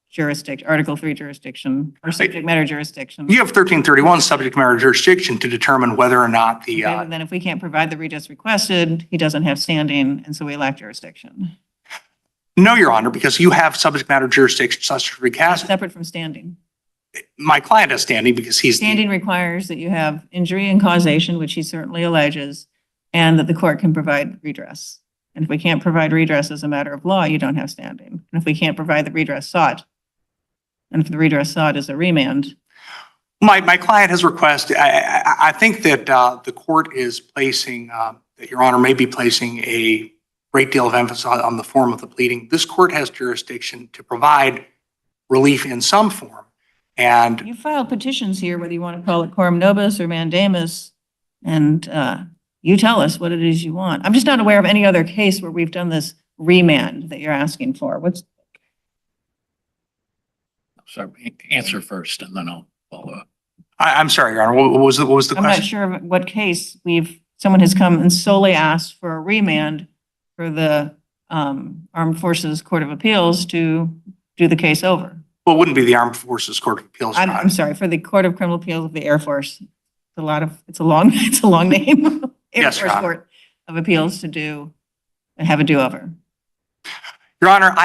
jurisdiction, Article 3 jurisdiction or subject matter jurisdiction. you have 1331 subject matter jurisdiction to determine whether or not the, Okay, and then if we can't provide the redress requested, he doesn't have standing, and so we lack jurisdiction. no, Your Honor, because you have subject matter jurisdiction such as recast. Separate from standing. My client has standing because he's, Standing requires that you have injury and causation, which he certainly alleges, and that the court can provide redress. And if we can't provide redress as a matter of law, you don't have standing. And if we can't provide the redress sought, and if the redress sought is a remand, my client has requested, I think that the court is placing, that Your Honor may be placing a great deal of emphasis on the form of the pleading. This court has jurisdiction to provide relief in some form. And you filed petitions here, whether you want to call it quorum nobis or mandamus, and you tell us what it is you want. I'm just not aware of any other case where we've done this remand that you're asking for. What's, So answer first and then I'll follow up. I'm sorry, Your Honor, what was the I'm not question? sure of what case someone has come and solely asked for a remand for the Armed Forces Court of Appeals to do the case over. Well, it wouldn't be the Armed Forces Court of Appeals, Your I'm Honor. sorry, for the Court of Criminal Appeals of the Air Force. It's a long name. Air Yes, Your Force Honor. Court of Appeals to have a do-over. Your Honor,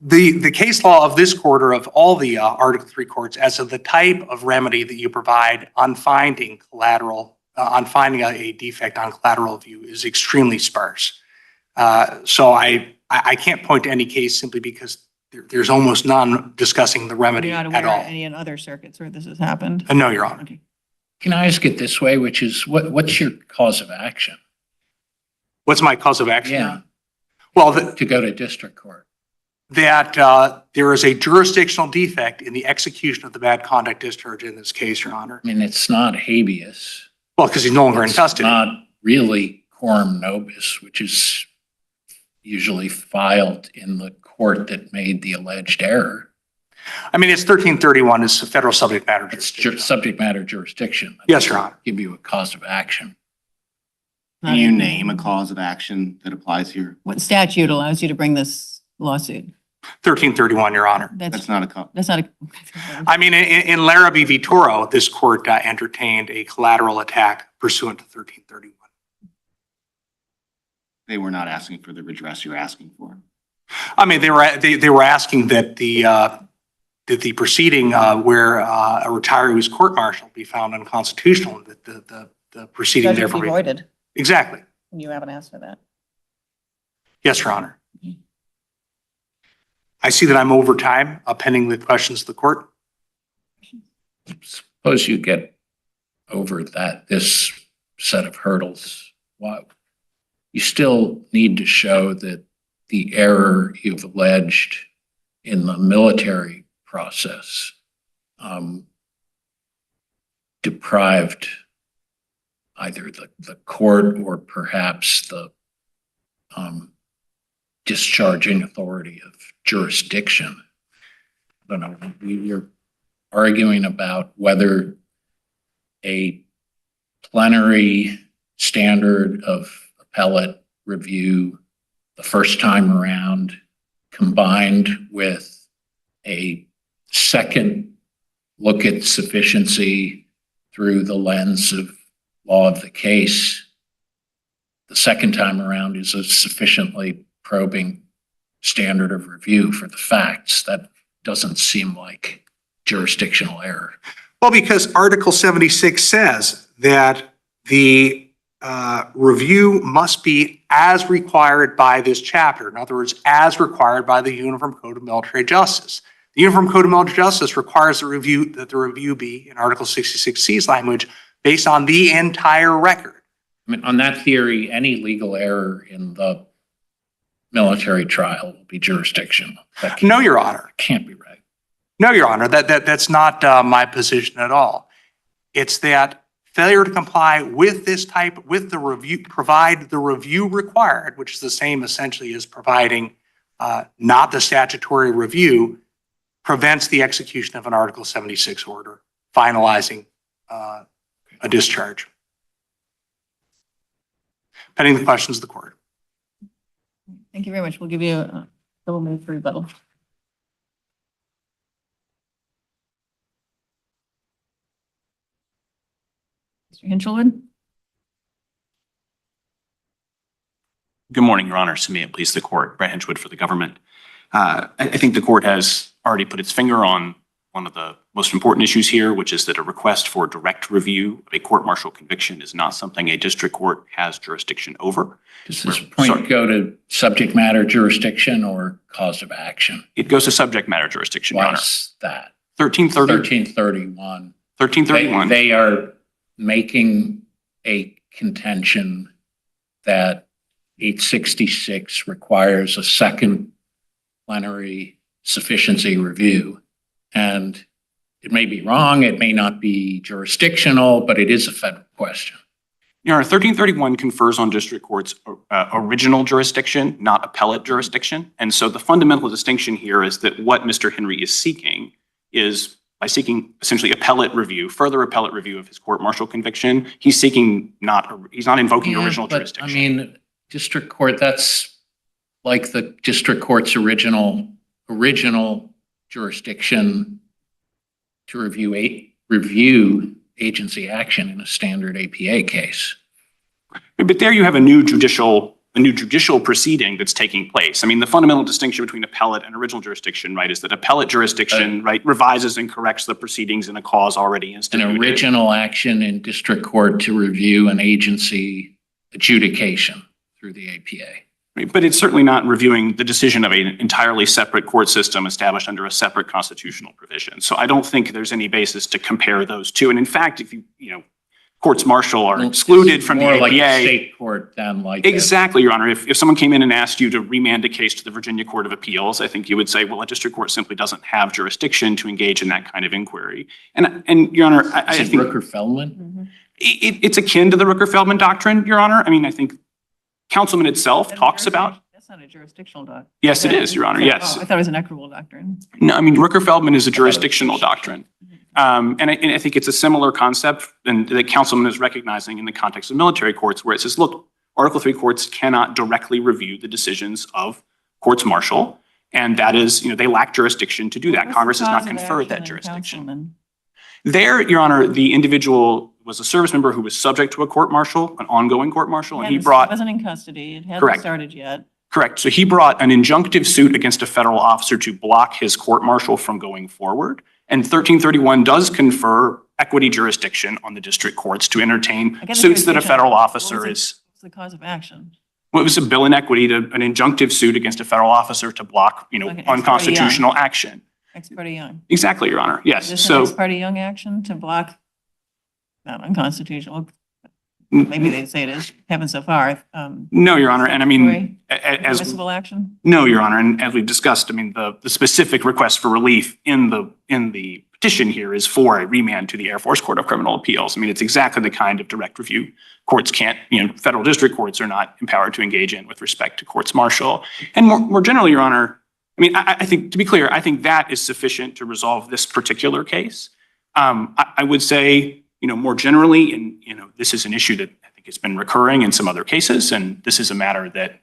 the case law of this court or of all the Article 3 courts as of the type of remedy that you provide on finding collateral, on finding a defect on collateral view is extremely sparse. So I can't point to any case simply because there's almost none discussing the remedy You're not at aware of all. any in other circuits where this has happened? No, Your Honor. Okay. Can I ask it this way, which is what's your cause of action? What's my cause of action? Your Yeah, Honor? Well, to go to district court. that there is a jurisdictional defect in the execution of the bad conduct discharge in this case, Your Honor. I mean, it's not habeas. Well, because he's no longer in It's custody. not really quorum nobis, which is usually filed in the court that made the alleged error. I mean, it's 1331 is federal subject matter It's jurisdiction. subject matter jurisdiction. Yes, Your Honor. Give you a cause of action. Can you name a cause of action that applies here? What statute allows you to bring this lawsuit? 1331, Your Honor. That's not a cause. That's not a. I mean, in Larrabee v. Toro, this court entertained a collateral attack pursuant to 1331. They were not asking for the redress you're asking for. I mean, they were asking that the proceeding where a retiree was court-martialed be found unconstitutional, that the proceeding Judge therefore. be voided. Exactly. And you haven't asked for that. Yes, Your Honor. I see that I'm over time, pending the questions of the court. Suppose you get over this set of hurdles. What? You still need to show that the error you've alleged in the military process deprived either the court or perhaps the discharging authority of jurisdiction. I don't know, you're arguing about whether a plenary standard of appellate review the first time around combined with a second look at sufficiency through the lens of law of the case the second time around is a sufficiently probing standard of review for the facts. That doesn't seem like jurisdictional error. Well, because Article 76 says that the review must be as required by this chapter. In other words, as required by the Uniform Code of Military Justice. The Uniform Code of Military Justice requires the review be, in Article 66C's language, based on the entire record. I mean, on that theory, any legal error in the military trial will be jurisdictional. No, Your Honor. Can't be right. No, Your Honor, that's not my position at all. It's that failure to comply with with the review, provide the review required, which is the same essentially as providing not the statutory review, prevents the execution of an Article 76 order, finalizing a discharge. Pending the questions of the court. Thank you very much. We'll give you a couple minutes for rebuttal. Mr. Hinchelwood? Good morning, Your Honor. May it please the court. Brett Hinchwood for the government. I think the court has already put its finger on one of the most important issues here, which is that a request for direct review of a court-martial conviction is not something a district court has jurisdiction over. Does this point go to subject matter jurisdiction or cause of action? It goes to subject matter jurisdiction, Your Honor. What's that? 1331. 1331. They are making a contention that 866 requires a second plenary sufficiency review. And it may be wrong, it may not be jurisdictional, but it is a federal question. Your Honor, 1331 confers on district courts original jurisdiction, not appellate jurisdiction. And so the fundamental distinction here is that what Mr. Henry is seeking is, by seeking essentially appellate review, further appellate review of his court-martial conviction, he's seeking he's not invoking original jurisdiction. I mean, district court, that's like the district court's original jurisdiction to review agency action in a standard APA case. But there you have a new judicial proceeding that's taking place. I mean, the fundamental distinction between appellate and original jurisdiction, right, is that appellate jurisdiction, right, revises and corrects the proceedings in a cause already instituted. An original action in district court to review an agency adjudication through the APA. Right, but it's certainly not reviewing the decision of an entirely separate court system established under a separate constitutional provision. So I don't think there's any basis to compare those two. And in fact, if courts martial are excluded from the APA. More like a state court than like. Exactly, Your Honor. If someone came in and asked you to remand a case to the Virginia Court of Appeals, I think you would say, well, a district court simply doesn't have jurisdiction to engage in that kind of inquiry. And Your Honor, I think. Rooker-Feldman? It's akin to the Rooker-Feldman doctrine, Your Honor. I mean, I think Councilman itself talks about. That's not a jurisdictional doctrine. Yes, it is, Your Honor. Yes. I thought it was an equitable doctrine. No, I mean, Rooker-Feldman is a jurisdictional doctrine. And I think it's a similar concept that Councilman is recognizing in the context of military courts, where it says, look, Article III courts cannot directly review the decisions of courts martial. And that is, they lack jurisdiction to do that. Congress has not conferred that jurisdiction. There, Your Honor, the individual was a service member who was subject to a court martial, an ongoing court martial, and he brought. He wasn't in custody. It hadn't started yet. Correct. So he brought an injunctive suit against a federal officer to block his court martial from going forward. And 1331 does confer equity jurisdiction on the district courts to entertain suits that a federal officer is. What's the cause of action? Well, it was a bill in equity to an injunctive suit against a federal officer to block, unconstitutional action. Ex parte Young. Exactly, Your Honor. Yes. Is this an ex parte Young action to block? Not unconstitutional. Maybe they say it is. Haven't so far. No, Your Honor. And I mean, as permissible action. No, Your Honor. And as we've discussed, I mean, the specific request for relief in the petition here is for a remand to the Air Force Court of Criminal Appeals. I mean, it's exactly the kind of direct review courts can't, federal district courts are not empowered to engage in with respect to courts martial. And more generally, Your Honor, I mean, I think, to be clear, I think that is sufficient to resolve this particular case. I would say, more generally, and, this is an issue that I think has been recurring in some other cases, and this is a matter that,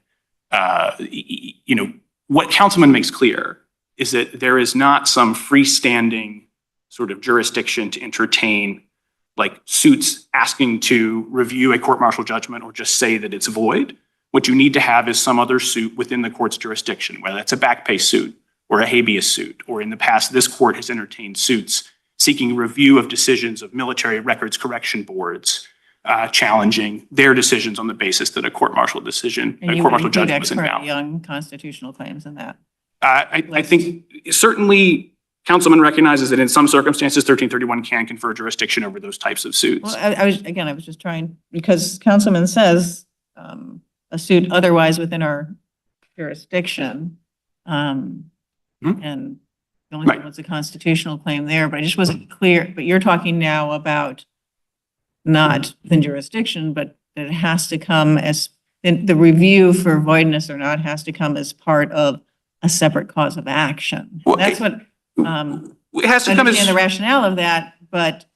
what Councilman makes clear is that there is not some freestanding sort of jurisdiction to entertain like suits asking to review a court-martial judgment or just say that it's void. What you need to have is some other suit within the court's jurisdiction, whether that's a back pay suit or a habeas suit, or in the past, this court has entertained suits seeking review of decisions of military records correction boards, challenging their decisions on the basis that a court-martial decision, And a you would court-martial include judgment was ex parte invalid. young constitutional claims in that. I think certainly Councilman recognizes that in some circumstances, 1331 can confer jurisdiction over those types of suits. Well, I was just trying, because Councilman says a suit otherwise within our jurisdiction. And the only Right. thing was a constitutional claim there, but I just wasn't clear. But you're talking now about not within jurisdiction, but that it has to come as, the review for voidness or not has to come as part of a separate cause of action. Well, That's what, It has I to come understand the as, rationale of that, but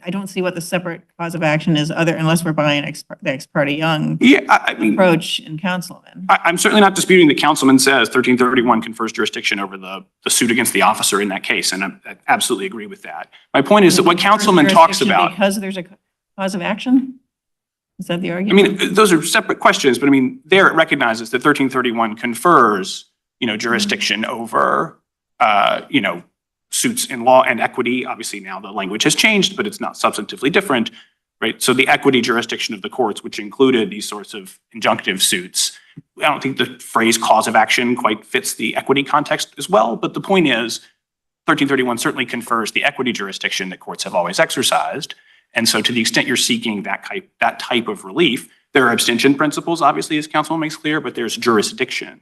I don't see what the separate cause of action is unless we're buying the ex parte young yeah, I mean, approach in Councilman. I'm certainly not disputing that Councilman says 1331 confers jurisdiction over the suit against the officer in that case, and I absolutely agree with that. My point is that what Councilman talks Jurisdiction about, Because there's a cause of action? Is that the I argument? mean, those are separate questions, but I mean, there it recognizes that 1331 confers, jurisdiction over, suits in law and equity. Obviously now the language has changed, but it's not substantively different, right? So the equity jurisdiction of the courts, which included these sorts of injunctive suits, I don't think the phrase cause of action quite fits the equity context as well. But the point is 1331 certainly confers the equity jurisdiction that courts have always exercised. And so to the extent you're seeking that type of relief, there are abstention principles, obviously, as Councilman makes clear, but there's jurisdiction.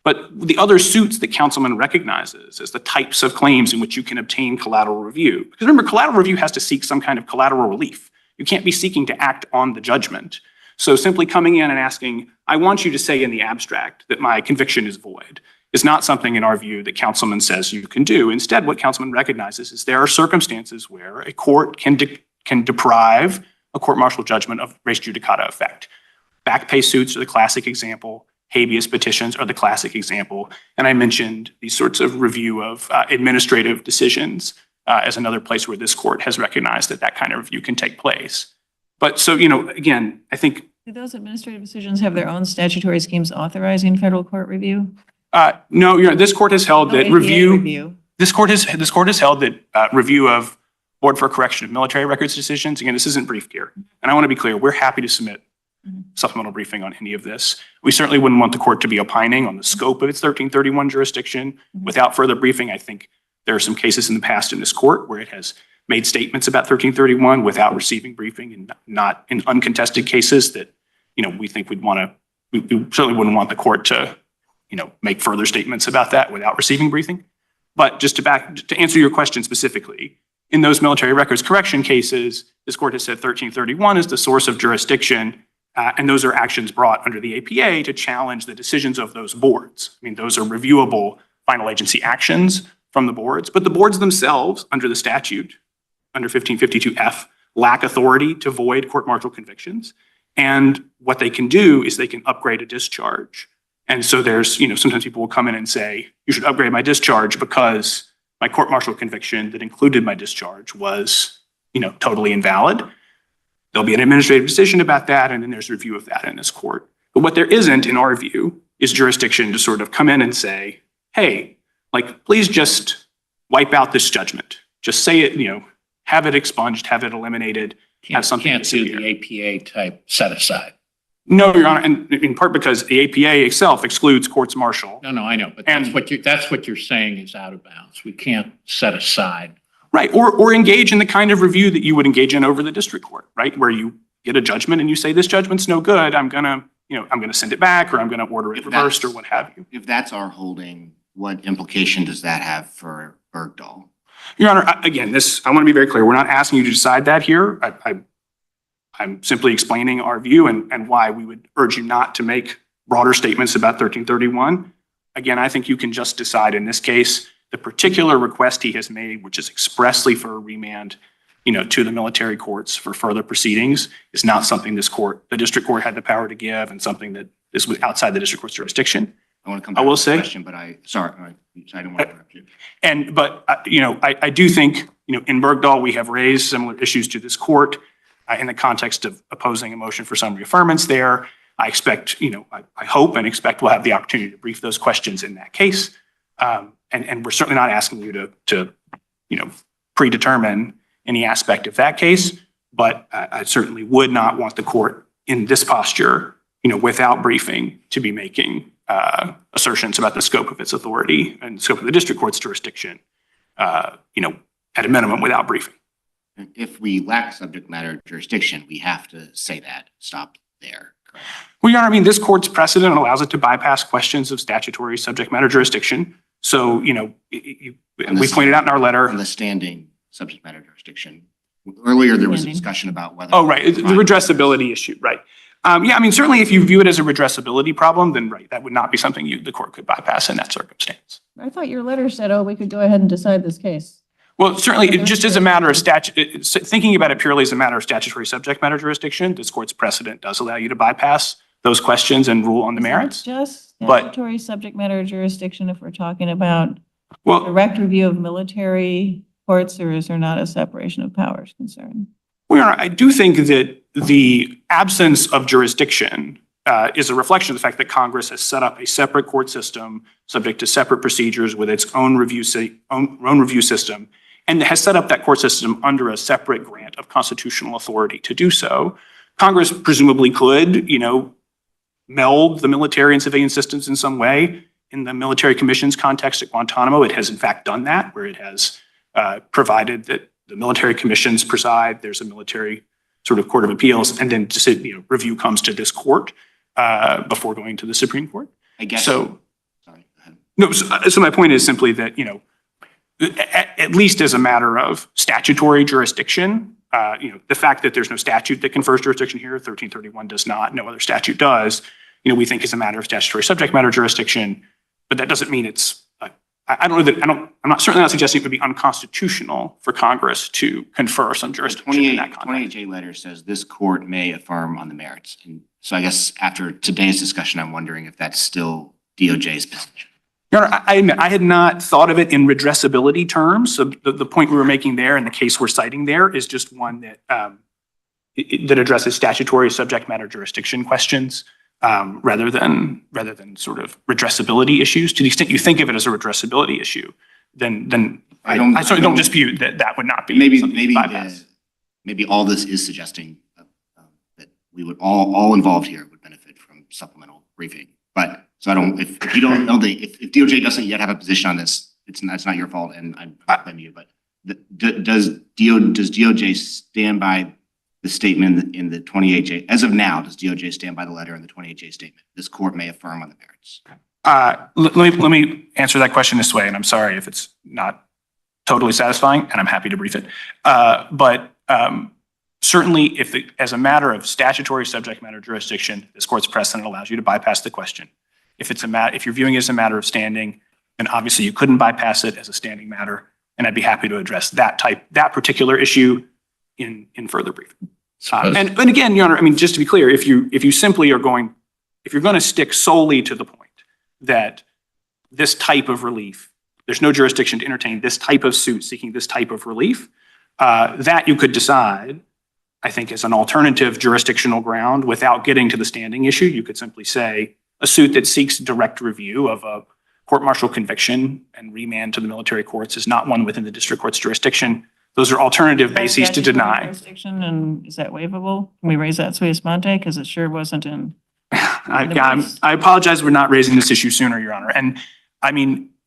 But the other suits that Councilman recognizes as the types of claims in which you can obtain collateral review. Because remember, collateral review has to seek some kind of collateral relief. You can't be seeking to act on the judgment. So simply coming in and asking, I want you to say in the abstract that my conviction is void, is not something in our view that Councilman says you can do. Instead, what Councilman recognizes is there are circumstances where a court can deprive a court-martial judgment of res judicata effect. Back pay suits are the classic example. Habeas petitions are the classic example. And I mentioned these sorts of review of administrative decisions as another place where this court has recognized that that kind of review can take place. But so, again, I think. Do those administrative decisions have their own statutory schemes authorizing federal court review? No, this court has held that APA review. This court has held that review of Board for Correction of Military Records decisions. Again, this isn't briefed here. And I want to be clear, we're happy to submit supplemental briefing on any of this. We certainly wouldn't want the court to be opining on the scope of its 1331 jurisdiction. Without further briefing, I think there are some cases in the past in this court where it has made statements about 1331 without receiving briefing, and not in uncontested cases that, we think we certainly wouldn't want the court to, make further statements about that without receiving briefing. But just to answer your question specifically, in those military records correction cases, this court has said 1331 is the source of jurisdiction. And those are actions brought under the APA to challenge the decisions of those boards. I mean, those are reviewable final agency actions from the boards, but the boards themselves under the statute, under 1552F, lack authority to void court-martial convictions. And what they can do is they can upgrade a discharge. And so there's, sometimes people will come in and say, you should upgrade my discharge because my court-martial conviction that included my discharge was, totally invalid. There'll be an administrative decision about that, and then there's review of that in this court. But what there isn't, in our view, is jurisdiction to sort of come in and say, hey, please just wipe out this judgment. Just say it, have it expunged, have it eliminated, have something. Can't do the APA type set aside. No, Your Honor, and in part because the APA itself excludes courts martial. No, I know, but And- that's what you're saying is out of bounds. We can't set aside. Right, or engage in the kind of review that you would engage in over the district court, right? Where you get a judgment and you say, this judgment's no good, I'm gonna send it back, or I'm gonna order it reversed, or what have you. If that's our holding, what implication does that have for Bergdahl? Your Honor, again, I want to be very clear. We're not asking you to decide that here. I'm simply explaining our view and why we would urge you not to make broader statements about 1331. Again, I think you can just decide in this case, the particular request he has made, which is expressly for a remand, to the military courts for further proceedings, is not something the district court had the power to give, and something that is outside the district court's jurisdiction. I want to come I back will to the say- question, but I didn't want to interrupt you. But I do think in Bergdahl, we have raised similar issues to this court in the context of opposing a motion for summary affirmance there. I expect, I hope and expect we'll have the opportunity to brief those questions in that case. And we're certainly not asking you to predetermine any aspect of that case, but I certainly would not want the court in this posture, without briefing, to be making assertions about the scope of its authority and scope of the district court's jurisdiction, at a minimum without briefing. If we lack subject matter jurisdiction, we have to say that, stop there. Correct? Well, Your Honor, this court's precedent allows it to bypass questions of statutory subject matter jurisdiction. So, we pointed out in our letter. On the standing subject matter jurisdiction. Earlier, there was a discussion about whether. Oh, right. The redressability issue. Right. Certainly if you view it as a redressability problem, then right, that would not be something the court could bypass in that circumstance. I thought your letter said, we could go ahead and decide this case. Well, certainly, just as a matter of thinking about it purely as a matter of statutory subject matter jurisdiction, this court's precedent does allow you to bypass those questions and rule on the merits. Just statutory subject matter jurisdiction if we're talking about Well, direct review of military courts, or is there not a separation of powers concern? I do think that the absence of jurisdiction is a reflection of the fact that Congress has set up a separate court system subject to separate procedures with its own review system, and has set up that court system under a separate grant of constitutional authority to do so. Congress presumably could, meld the military and civilian systems in some way. In the military commission's context at Guantanamo, it has in fact done that, where it has provided that the military commissions preside, there's a military sort of court of appeals, and then review comes to this court before going to the Supreme Court. I guess. So, sorry, go ahead. no, so my point is simply that, at least as a matter of statutory jurisdiction, the fact that there's no statute that confers jurisdiction here, 1331 does not, no other statute does, we think is a matter of statutory subject matter jurisdiction, but that doesn't mean it's, I'm certainly not suggesting it would be unconstitutional for Congress to confer some jurisdiction in that context. 28J letter says this court may affirm on the merits. And so I guess after today's discussion, I'm wondering if that's still DOJ's position. Your Honor, I admit, I had not thought of it in redressability terms. So the point we were making there and the case we're citing there is just one that that addresses statutory subject matter jurisdiction questions rather than sort of redressability issues. To the extent you think of it as a redressability issue, then I certainly don't dispute that would not be maybe all this is suggesting that we would all involved here would benefit from supplemental briefing. But so if you don't know if DOJ doesn't yet have a position on this, it's not your fault, and I blame you. But does DOJ stand by the statement in the 28J as of now? Does DOJ stand by the letter in the 28J statement? This court may affirm on the merits. Let me answer that question this way, and I'm sorry if it's not totally satisfying, and I'm happy to brief it. But certainly, as a matter of statutory subject matter jurisdiction, this court's precedent allows you to bypass the question. If you're viewing it as a matter of standing, then obviously you couldn't bypass it as a standing matter, and I'd be happy to address that particular issue in further briefing. And again, Your Honor, just to be clear, if you simply are going, if you're going to stick solely to the point that this type of relief, there's no jurisdiction to entertain this type of suit seeking this type of relief, that you could decide, I think, as an alternative jurisdictional ground without getting to the standing issue. You could simply say a suit that seeks direct review of a court-martial conviction and remand to the military courts is not one within the district court's jurisdiction. Those are alternative bases to deny. Jurisdiction, and is that waivable? Can we raise that sui sponte? Because it sure wasn't in. I apologize we're not raising this issue sooner, Your Honor. And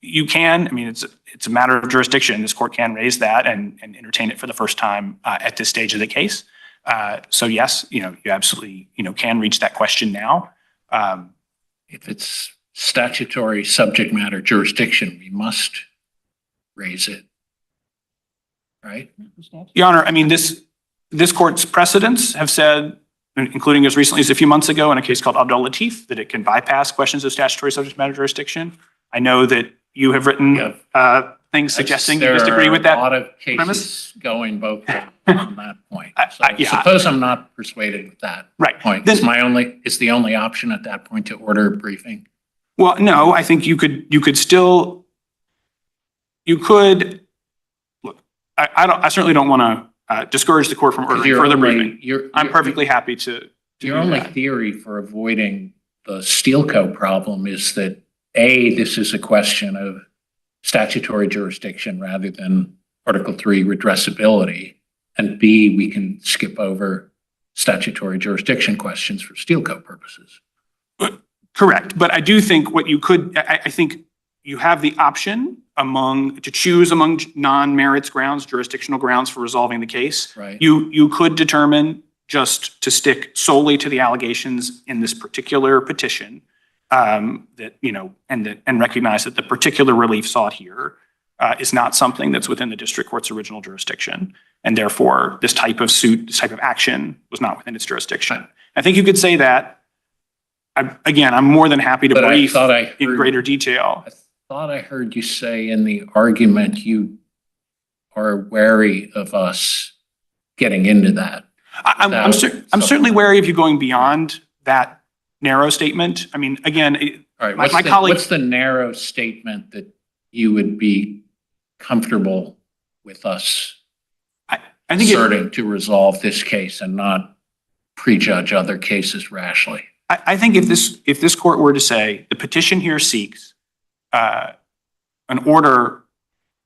you can, it's a matter of jurisdiction. This court can raise that and entertain it for the first time at this stage of the case. So yes, you absolutely, can reach that question now. If it's statutory subject matter jurisdiction, we must raise it. Right? Your Honor, this court's precedents have said, including as recently as a few months ago in a case called Abdul Latif, that it can bypass questions of statutory subject matter jurisdiction. I know that you have written things suggesting you disagree with that. There are a lot of cases premise. Going both ways on that point. So yeah. suppose I'm not persuaded with that point. Then, Is the only option at that point to order a briefing? Well, no, I think you could look, I certainly don't want to discourage the court from ordering further briefing. I'm perfectly happy to Your do only that. theory for avoiding the Steel Co. problem is that A, this is a question of statutory jurisdiction rather than Article 3 redressability, and B, we can skip over statutory jurisdiction questions for Steel Co. purposes. Correct. But I do think what you could, I think you have the option to choose among non-merits grounds, jurisdictional grounds for resolving the case. Right. You could determine just to stick solely to the allegations in this particular petition, that, you know, and recognize that the particular relief sought here is not something that's within the district court's original jurisdiction. And therefore, this type of suit, this type of action was not within its jurisdiction. I think you could say that. Again, I'm more than happy to brief in greater detail. I thought I heard you say in the argument you are wary of us getting into that. I'm certainly wary of you going beyond that narrow statement. I mean, again, All right, my colleague. what's the narrow statement that you would be comfortable with us I think asserting to resolve this case and not prejudge other cases rashly? I think if this court were to say the petition here seeks an order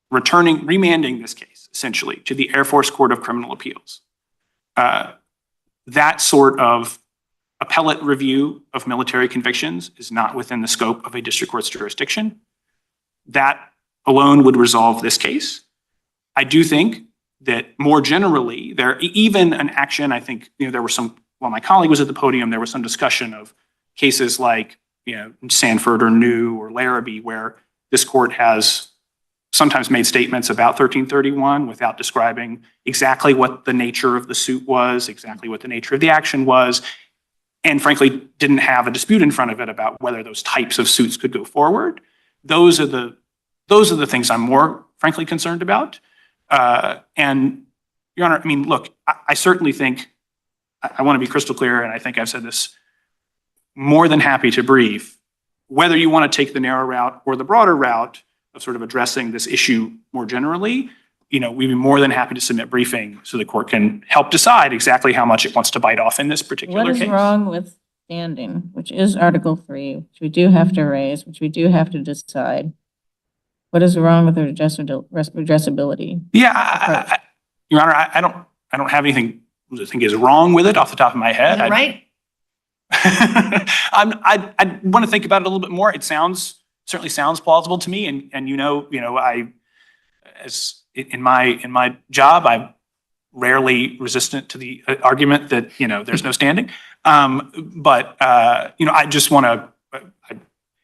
remanding this case essentially to the Air Force Court of Criminal Appeals, that sort of appellate review of military convictions is not within the scope of a district court's jurisdiction. That alone would resolve this case. I do think that more generally, even an action, I think, you know, there were some, while my colleague was at the podium, there was some discussion of cases like, you know, Sanford or New or Larrabee, where this court has sometimes made statements about 1331 without describing exactly what the nature of the suit was, exactly what the nature of the action was, and frankly, didn't have a dispute in front of it about whether those types of suits could go forward. Those are the things I'm more frankly concerned about. And Your Honor, I mean, look, I certainly think, I want to be crystal clear, and I think I've said this, more than happy to brief, whether you want to take the narrow route or the broader route of sort of addressing this issue more generally, you know, we'd be more than happy to submit briefing so the court can help decide exactly how much it wants to bite off in this particular What case. is wrong with standing, which is Article 3, which we do have to raise, which we do have to decide? What is wrong with the redressability? Yeah, Your Honor, I don't have anything I think is wrong with it off the top of my head. Is it right? I want to think about it a little bit more. It certainly sounds plausible to me, and you know, in my job, I'm rarely resistant to the argument that, you know, there's no standing. But you know, I just want to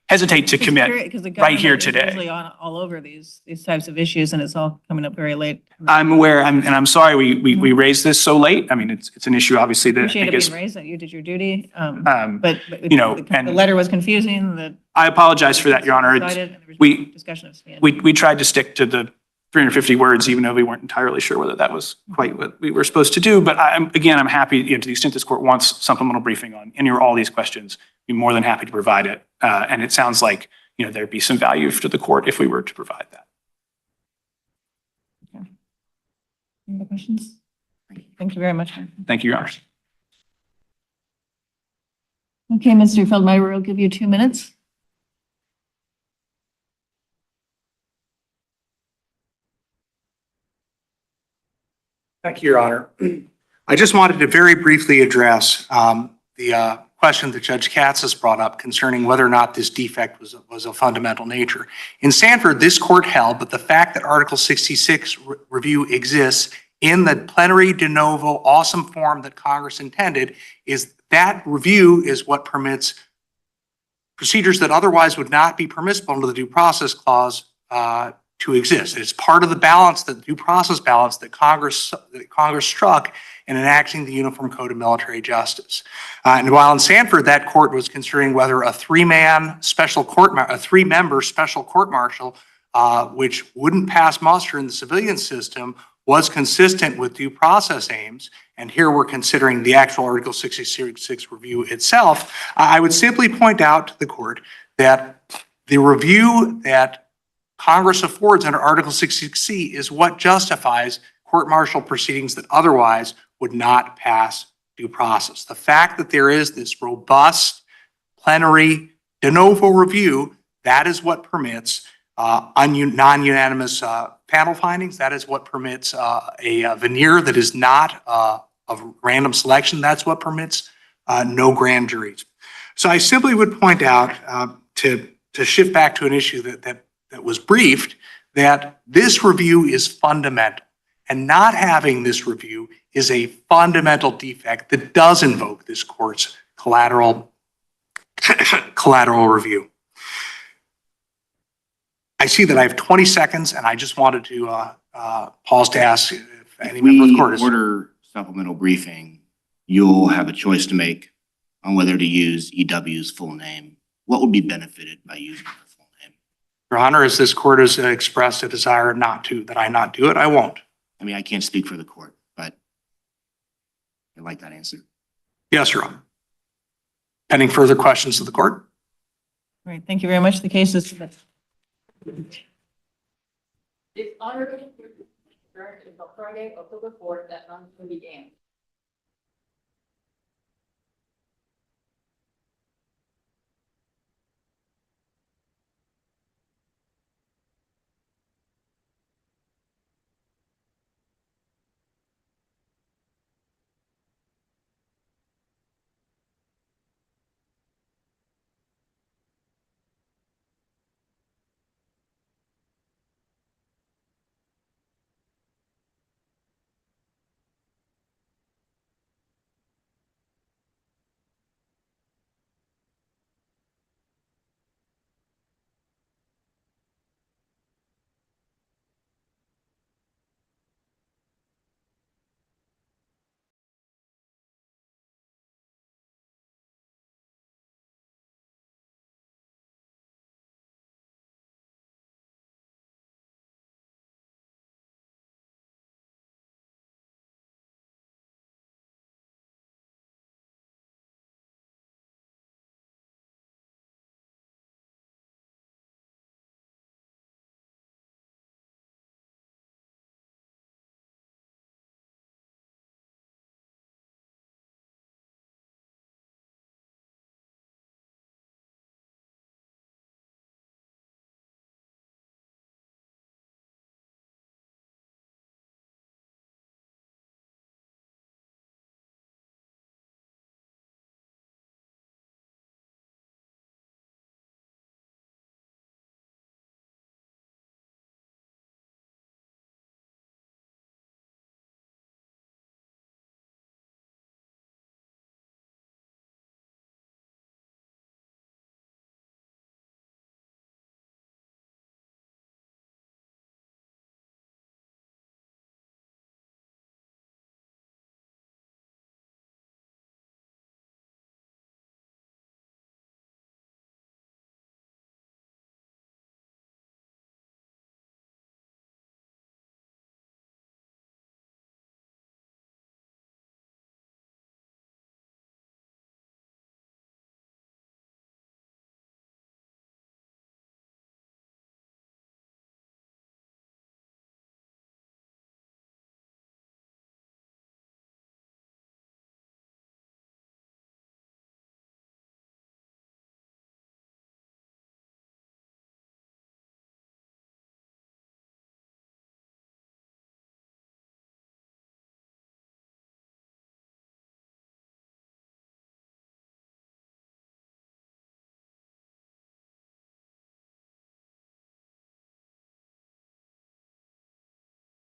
hesitate to commit right here today. Usually all over these types of issues, and it's all coming up very late. I'm aware, and I'm sorry we raised this so late. I mean, it's an issue obviously that I Appreciate think it is. being raised, that you did your duty. But But you know, the and letter was confusing, that. I apologize for that, Your Honor. We- Discussion of standing. We tried to stick to the 350 words, even though we weren't entirely sure whether that was quite what we were supposed to do. But I'm happy, you know, to the extent this court wants supplemental briefing on any or all these questions, be more than happy to provide it. And it sounds like, you know, there'd be some value to the court if we were to provide that. Any other questions? Thank you very much. Thank you, Your Honor. Okay, Mr. Feldmeyer, we'll give you 2 minutes. Thank you, Your Honor. I just wanted to very briefly address the question that Judge Katsas brought up concerning whether or not this defect was of fundamental nature. In Sanford, this court held that the fact that Article 66 review exists in the plenary de novo awesome form that Congress intended is that review is what permits procedures that otherwise would not be permissible under the Due Process Clause to exist. It's part of the balance, the due process balance that Congress struck in enacting the Uniform Code of Military Justice. And while in Sanford, that court was considering whether a three-member special court marshal, which wouldn't pass muster in the civilian system, was consistent with due process aims. And here we're considering the actual Article 66 review itself. I would simply point out to the court that the review that Congress affords under Article 66C is what justifies court-martial proceedings that otherwise would not pass due process. The fact that there is this robust plenary de novo review, that is what permits non-unanimous panel findings. That is what permits a veneer that is not of random selection. That's what permits no grand juries. So I simply would point out to shift back to an issue that was briefed, that this review is fundamental. And not having this review is a fundamental defect that does invoke this court's collateral review. I see that I have 20 seconds, and I just wanted to pause to ask if any member of the court is. Order supplemental briefing, you'll have a choice to make on whether to use EW's full name. What would be benefited by using her full name? Your Honor, as this court has expressed a desire that I not do it, I won't. I mean, I can't speak for the court, but I like that answer. Yes, Your Honor. Pending further questions of the court? All right, thank you very much. The case is. This honorable hearing is adjourned until Friday, October 4th, at 9:30 a.m.